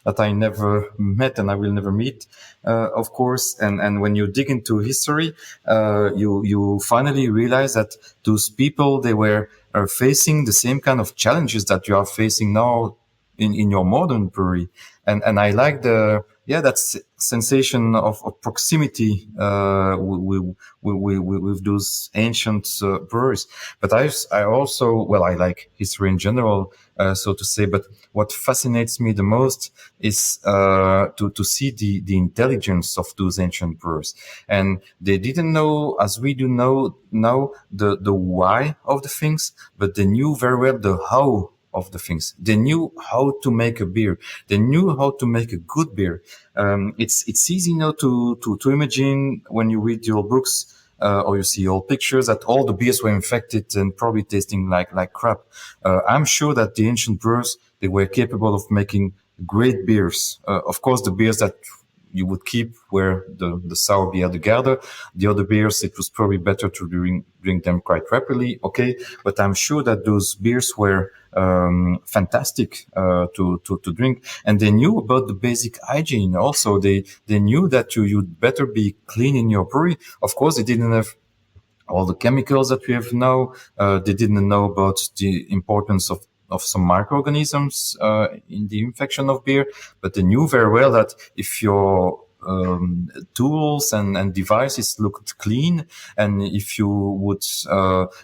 that I never met and I will never meet, of course. And when you dig into history, you finally realize that those people, they were facing the same kind of challenges that you are facing now in your modern brewery. And I like that sensation of proximity, with those ancient breweries. But I also, well, I like history in general, so to say, but what fascinates me the most is, to see the intelligence of those ancient brewers. And they didn't know, as we do know now, the why of the things, but they knew very well the how of the things. They knew how to make a beer. They knew how to make a good beer. It's easy now to imagine when you read your books, or you see old pictures, that all the beers were infected and probably tasting like crap. I'm sure that the ancient brewers, they were capable of making great beers. Of course, the beers that you would keep were the sour beer de garde. The other beers, it was probably better to drink them quite rapidly. Okay. But I'm sure that those beers were, fantastic, to drink. And they knew about the basic hygiene. Also, they knew that you'd better be clean in your brewery. Of course, they didn't have all the chemicals that we have now. They didn't know about the importance of some microorganisms in the infection of beer, but they knew very well that if your tools and devices looked clean, and if you would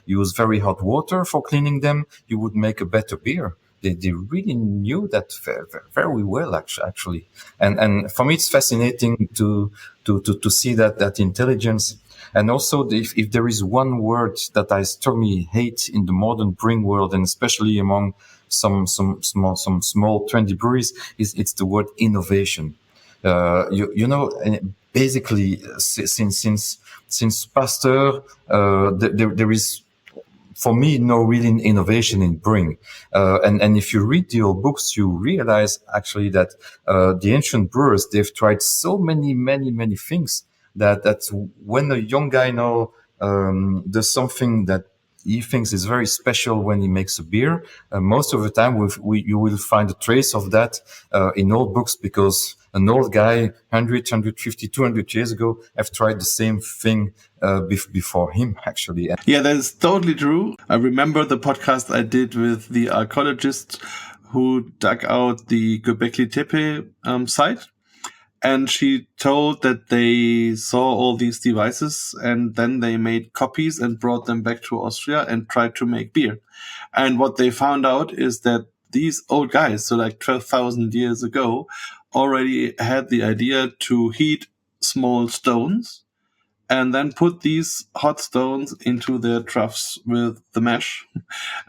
use very hot water for cleaning them, you would make a better beer. They really knew that very well, actually. And for me, it's fascinating to see that intelligence. And also, if there is one word that I strongly hate in the modern brewing world, and especially among some small trendy breweries, it's the word innovation. Basically, since Pasteur, there is, for me, no real innovation in brewing. And if you read the old books, you realize actually that the ancient brewers, they've tried so many things that when a young guy now does something that he thinks is very special when he makes a beer, most of the time you will find a trace of that in old books, because an old guy 100, 150, 200 years ago have tried the same thing before him, actually. Yeah, that is totally true. I remember the podcast I did with the archaeologist who dug out the Göbekli Tepe site. And she told that they saw all these devices, and then they made copies and brought them back to Austria and tried to make beer. And what they found out is that these old guys, so like 12,000 years ago, already had the idea to heat small stones and then put these hot stones into their troughs with the mash.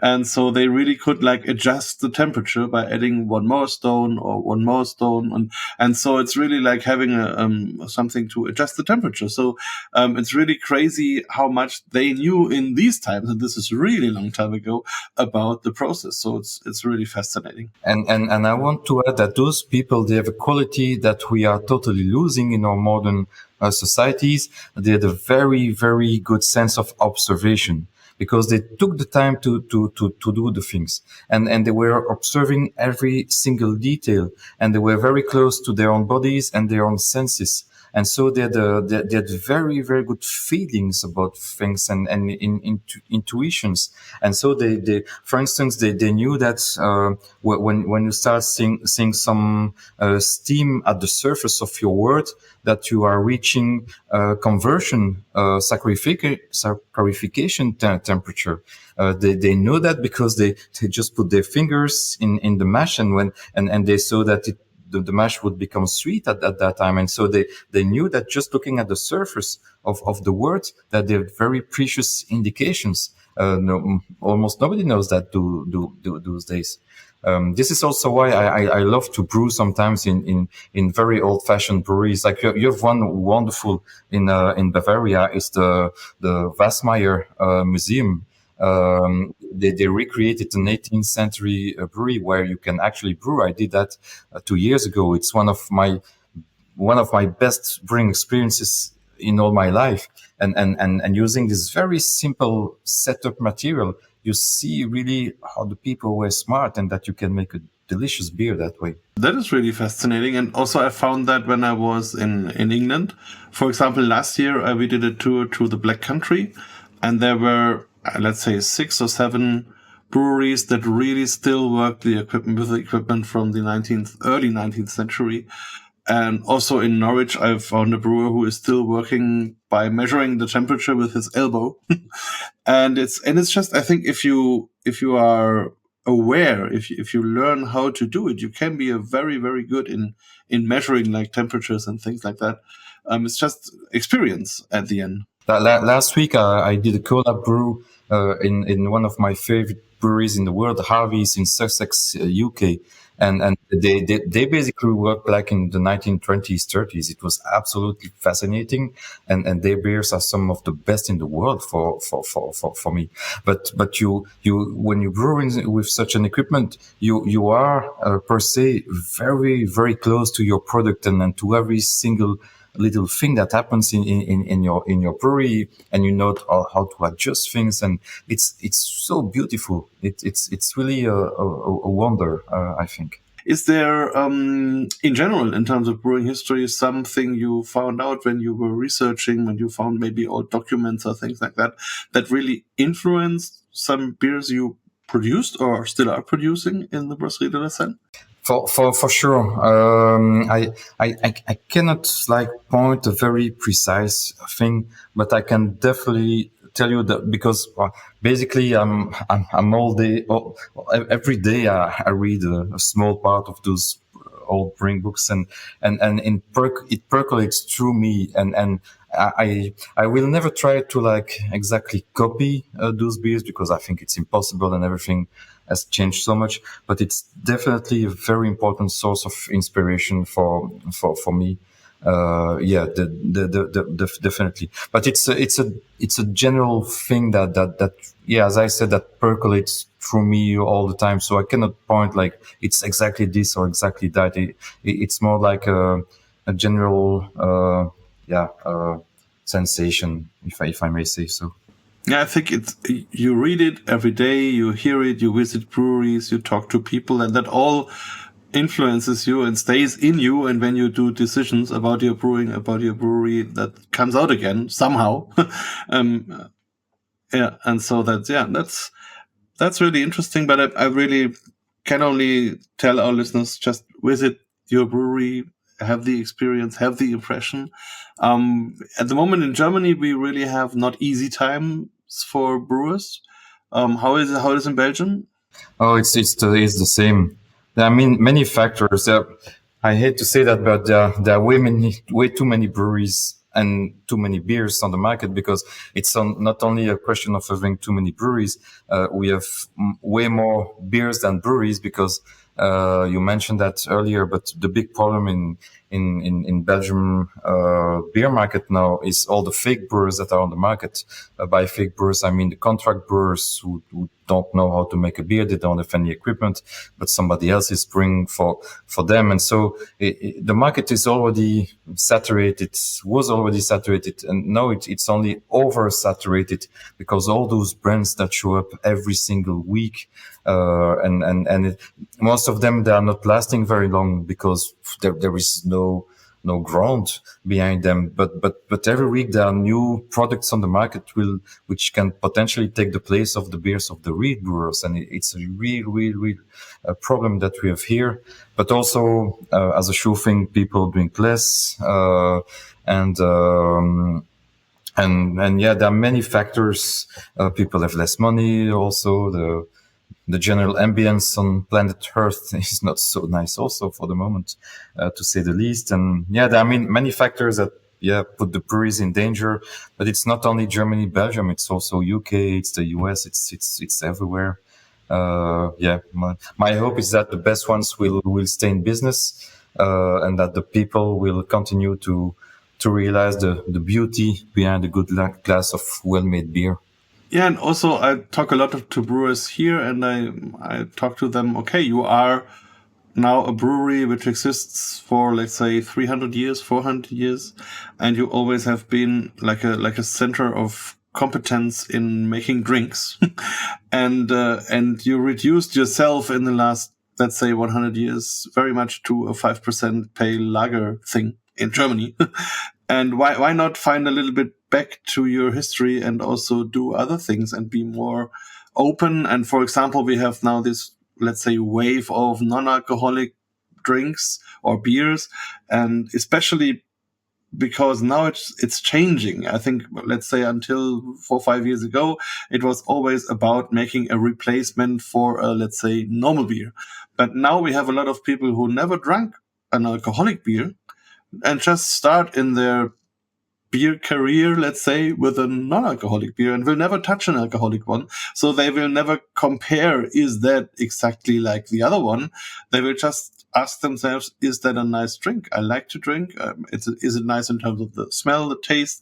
And so they really could like adjust the temperature by adding one more stone or one more stone. And so it's really like having something to adjust the temperature. So it's really crazy how much they knew in these times, and this is really a long time ago, about the process. So it's really fascinating. And I want to add that those people, they have a quality that we are totally losing in our modern societies. They had a very good sense of observation, because they took the time to do the things, and they were observing every single detail, and they were very close to their own bodies and their own senses. And so they had very good feelings about things and intuitions. And so they for instance, they knew that when you start seeing some steam at the surface of your wort, that you are reaching conversion saccharification temperature. They know that because they just put their fingers in the mash, and they saw that the mash would become sweet at that time. And so they knew that just looking at the surface of the wort, that they're very precious indications. Almost nobody knows that those days. This is also why I love to brew sometimes in very old fashioned breweries. Like you have one wonderful in Bavaria, is the Wassmeyer Museum. They recreated an 18th century brewery where you can actually brew. I did that 2 years ago. It's one of my best brewing experiences in all my life. And using this very simple setup material, you see really how the people were smart and that you can make a delicious beer that way. That is really fascinating. And also I found that when I was in England, for example, last year we did a tour to the Black Country, and there were, let's say, 6 or 7 breweries that really still worked with the equipment from the early 19th century. And also in Norwich, I found a brewer who is still working by measuring the temperature with his elbow. And it's just, I think if you are aware, if you learn how to do it, you can be a very, very good in measuring like temperatures and things like that. It's just experience at the end. Last week, I did a collab brew in one of my favorite breweries in the world, Harvey's in Sussex, UK. And they basically worked like in the 1920s, 30s. It was absolutely fascinating. And their beers are some of the best in the world for me. But you, when you brew with such an equipment, you are per se very, very close to your product and to every single little thing that happens in your brewery, and you know how to adjust things, and it's so beautiful. It's really a wonder, I think. Is there, in general, in terms of brewing history, something you found out when you were researching, when you found maybe old documents or things like that, that really influenced some beers you produced or still are producing in the Brasserie de la Senne? For sure. I cannot like point a very precise thing, but I can definitely tell you that because basically I'm all day, every day I read a small part of those old brewing books and it percolates through me and I will never try to like exactly copy those beers because I think it's impossible and everything has changed so much, but it's definitely a very important source of inspiration for me. Definitely. But it's a general thing that as I said, that percolates through me all the time. So I cannot point like it's exactly this or exactly that. It's more like a general sensation, if I may say so. Yeah, I think you read it every day, you hear it, you visit breweries, you talk to people, and that all influences you and stays in you. And when you do decisions about your brewing, about your brewery, that comes out again somehow. And so that's really interesting. But I really can only tell our listeners, just visit your brewery, have the experience, have the impression. At the moment in Germany, we really have not easy times for brewers. How is it in Belgium? Oh, it's the same. I mean, many factors. I hate to say that, but there are way too many breweries and too many beers on the market because it's not only a question of having too many breweries. We have way more beers than breweries because you mentioned that earlier. But the big problem in Belgium beer market now is all the fake brewers that are on the market. By fake brewers, I mean the contract brewers who don't know how to make a beer. They don't have any equipment, but somebody else is brewing for them. And so the market is already saturated, was already saturated. And now it's only oversaturated because all those brands that show up every single week, most of them, they are not lasting very long because there is no ground behind them. But every week there are new products on the market which can potentially take the place of the beers of the real brewers. And it's a real problem that we have here. But also, as a sure thing, people drink less, and there are many factors. People have less money. Also, the general ambience on planet Earth is not so nice also for the moment, to say the least. And there are many factors that put the breweries in danger. But it's not only Germany, Belgium. It's also UK. It's the US. It's everywhere. My hope is that the best ones will stay in business, and that the people will continue to realize the beauty behind a good glass of well-made beer. Yeah, and also I talk a lot to brewers here, and I talk to them. Okay, you are now a brewery which exists for, let's say, 300 years, 400 years, and you always have been like a center of competence in making drinks, and you reduced yourself in the last, let's say, 100 years very much to a 5% pale lager thing in Germany. And why not find a little bit back to your history and also do other things and be more open? And for example, we have now this, let's say, wave of non-alcoholic drinks or beers, and especially because now it's changing. I think, let's say, until 4 or 5 years ago, it was always about making a replacement for a, let's say, normal beer. But now we have a lot of people who never drank an alcoholic beer and just start in their beer career, let's say, with a non-alcoholic beer and will never touch an alcoholic one. So they will never compare, is that exactly like the other one? They will just ask themselves, is that a nice drink? I like to drink. Is it nice in terms of the smell, the taste,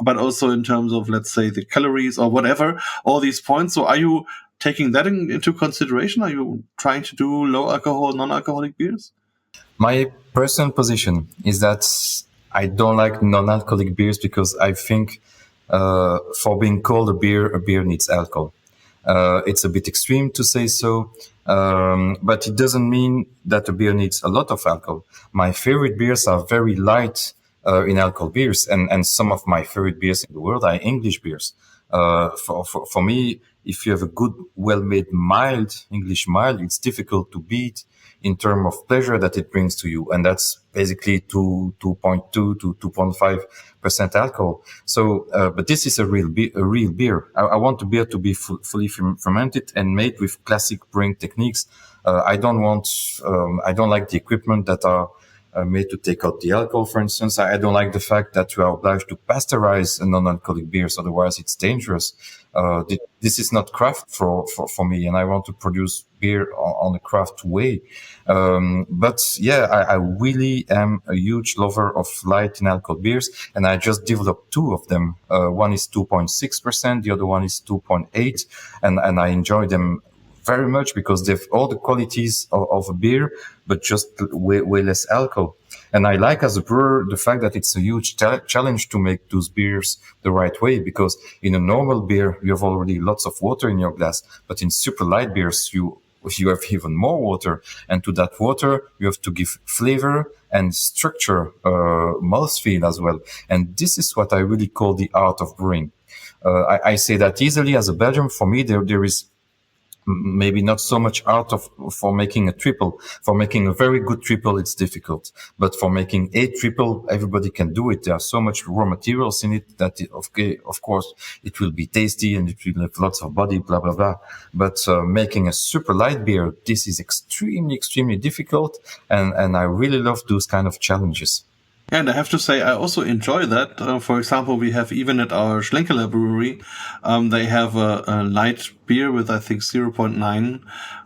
but also in terms of, let's say, the calories or whatever, all these points. So are you taking that into consideration? Are you trying to do low alcohol, non-alcoholic beers? My personal position is that I don't like non-alcoholic beers because I think for being called a beer needs alcohol. It's a bit extreme to say so, but it doesn't mean that a beer needs a lot of alcohol. My favorite beers are very light in alcohol beers, and some of my favorite beers in the world are English beers. For me, if you have a good, well-made English mild, it's difficult to beat in terms of pleasure that it brings to you. And that's basically 2.2 to 2.5% alcohol. So, but this is a real beer. I want the beer to be fully fermented and made with classic brewing techniques. I don't like the equipment that are made to take out the alcohol, for instance. I don't like the fact that you are obliged to pasteurize non-alcoholic beers, otherwise it's dangerous. This is not craft for me, and I want to produce beer on a craft way. But yeah, I really am a huge lover of light and alcohol beers, and I just developed two of them. One is 2.6%, the other one is 2.8%, and I enjoy them very much because they've all the qualities of a beer, but just way less alcohol. And I like, as a brewer, the fact that it's a huge challenge to make those beers the right way, because in a normal beer, you have already lots of water in your glass, but in super light beers, you have even more water. And to that water, you have to give flavor and structure, mouthfeel as well. And this is what I really call the art of brewing. I say that easily as a Belgian. For me, there is maybe not so much art for making a triple. For making a very good triple, it's difficult. But for making a triple, everybody can do it. There are so much raw materials in it that, of course, it will be tasty and it will have lots of body, blah, blah, blah. But making a super light beer, this is extremely, extremely difficult. And I really love those kind of challenges. And I have to say, I also enjoy that. For example, we have even at our Schlenkerler brewery, they have a light beer with, I think, 0.9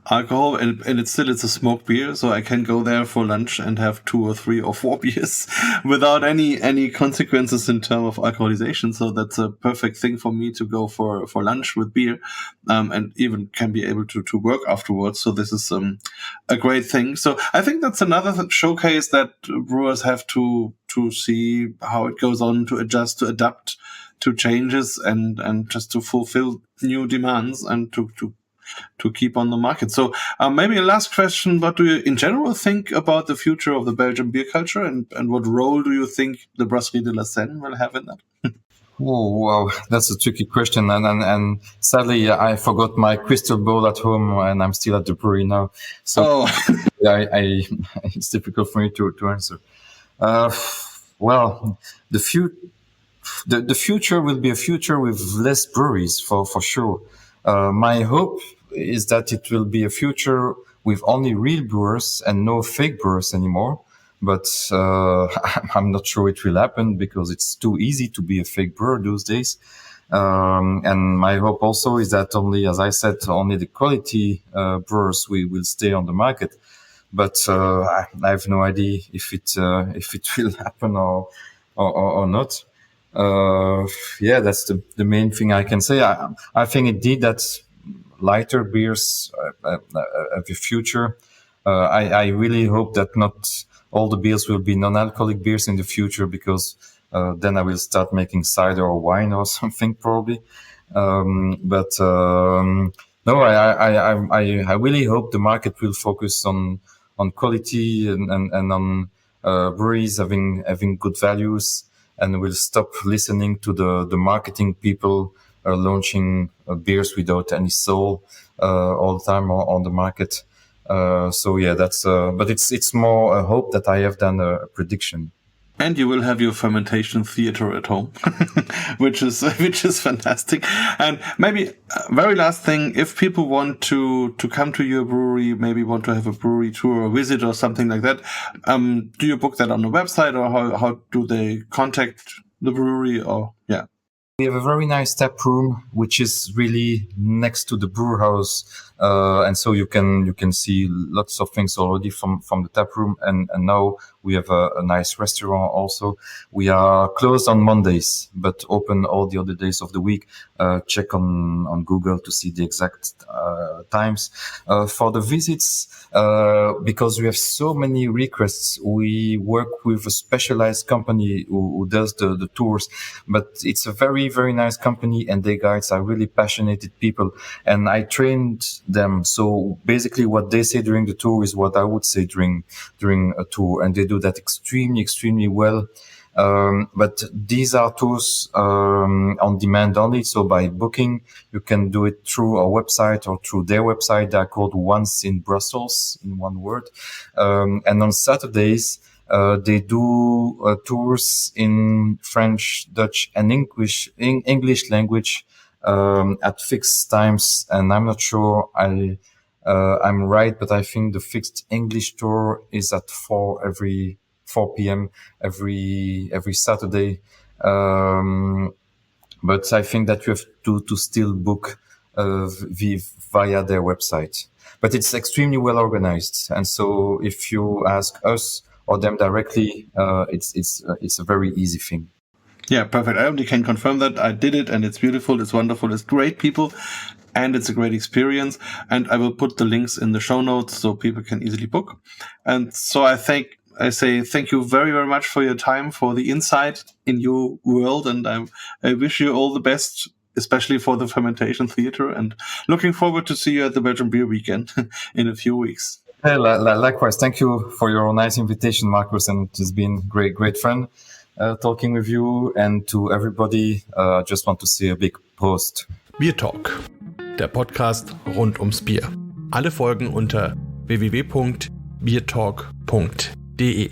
alcohol, and it's a smoked beer, so I can go there for lunch and have 2 or 3 or 4 beers without any consequences in terms of alcoholization. So that's a perfect thing for me to go for lunch with beer, and even can be able to work afterwards. So this is a great thing. So I think that's another showcase that brewers have to see how it goes on, to adjust, to adapt to changes, and just to fulfill new demands and to keep on the market. So maybe a last question, what do you in general think about the future of the Belgian beer culture, and what role do you think the Brasserie de la Senne will have in that? Oh, wow, that's a tricky question. And sadly, I forgot my crystal ball at home, and I'm still at the brewery now. So it's difficult for me to answer. Well, the future will be a future with less breweries for sure. My hope is that it will be a future with only real brewers and no fake brewers anymore. But I'm not sure it will happen because it's too easy to be a fake brewer those days. And my hope also is that only, as I said, only the quality brewers will stay on the market. But I have no idea if it will happen or not. Yeah, that's the main thing I can say. I think indeed that lighter beers have a future. I really hope that not all the beers will be non-alcoholic beers in the future, because Then I will start making cider or wine or something probably. No, I really hope the market will focus on quality and on breweries having good values, and will stop listening to the marketing people launching beers without any soul all the time on the market. So yeah, that's but it's more a hope that I have than a prediction. And you will have your fermentation theater at home, which is fantastic. And maybe very last thing, if people want to come to your brewery, maybe want to have a brewery tour or visit or something like that, do you book that on the website, or how do they contact the brewery? Or yeah. We have a very nice tap room, which is really next to the brew house, and so you can see lots of things already from the tap room. And now we have a nice restaurant also. We are closed on Mondays, but open all the other days of the week. Check on Google to see the exact times for the visits. Because we have so many requests, we work with a specialized company who does the tours, but it's a very, very nice company, and their guides are really passionate people, and I trained them. So basically what they say during the tour is what I would say during a tour, and they do that extremely well. But these are tours on demand only. So by booking, you can do it through our website or through their website. They are called Once in Brussels, in one word. And on Saturdays, they do tours in French, Dutch, and English language at fixed times. And I'm not sure I'm right, but I think the fixed English tour is at 4 p.m. every Saturday. But I think that you have to still book via their website. But it's extremely well organized, and so if you ask us or them directly, it's a very easy thing. Yeah, perfect. I only can confirm that. I did it, and it's beautiful. It's wonderful. It's great people, and it's a great experience. And I will put the links in the show notes so people can easily book. And so I say thank you very, very much for your time, for the insight in your world. And I wish you all the best, especially for the fermentation theater, and looking forward to see you at the Belgian Beer Weekend in a few weeks. Hey, likewise. Thank you for your nice invitation, Markus, and it's been great fun talking with you. And to everybody, I just want to say a big post. BierTalk, der Podcast rund ums Bier. Alle Folgen unter www.biertalk.de.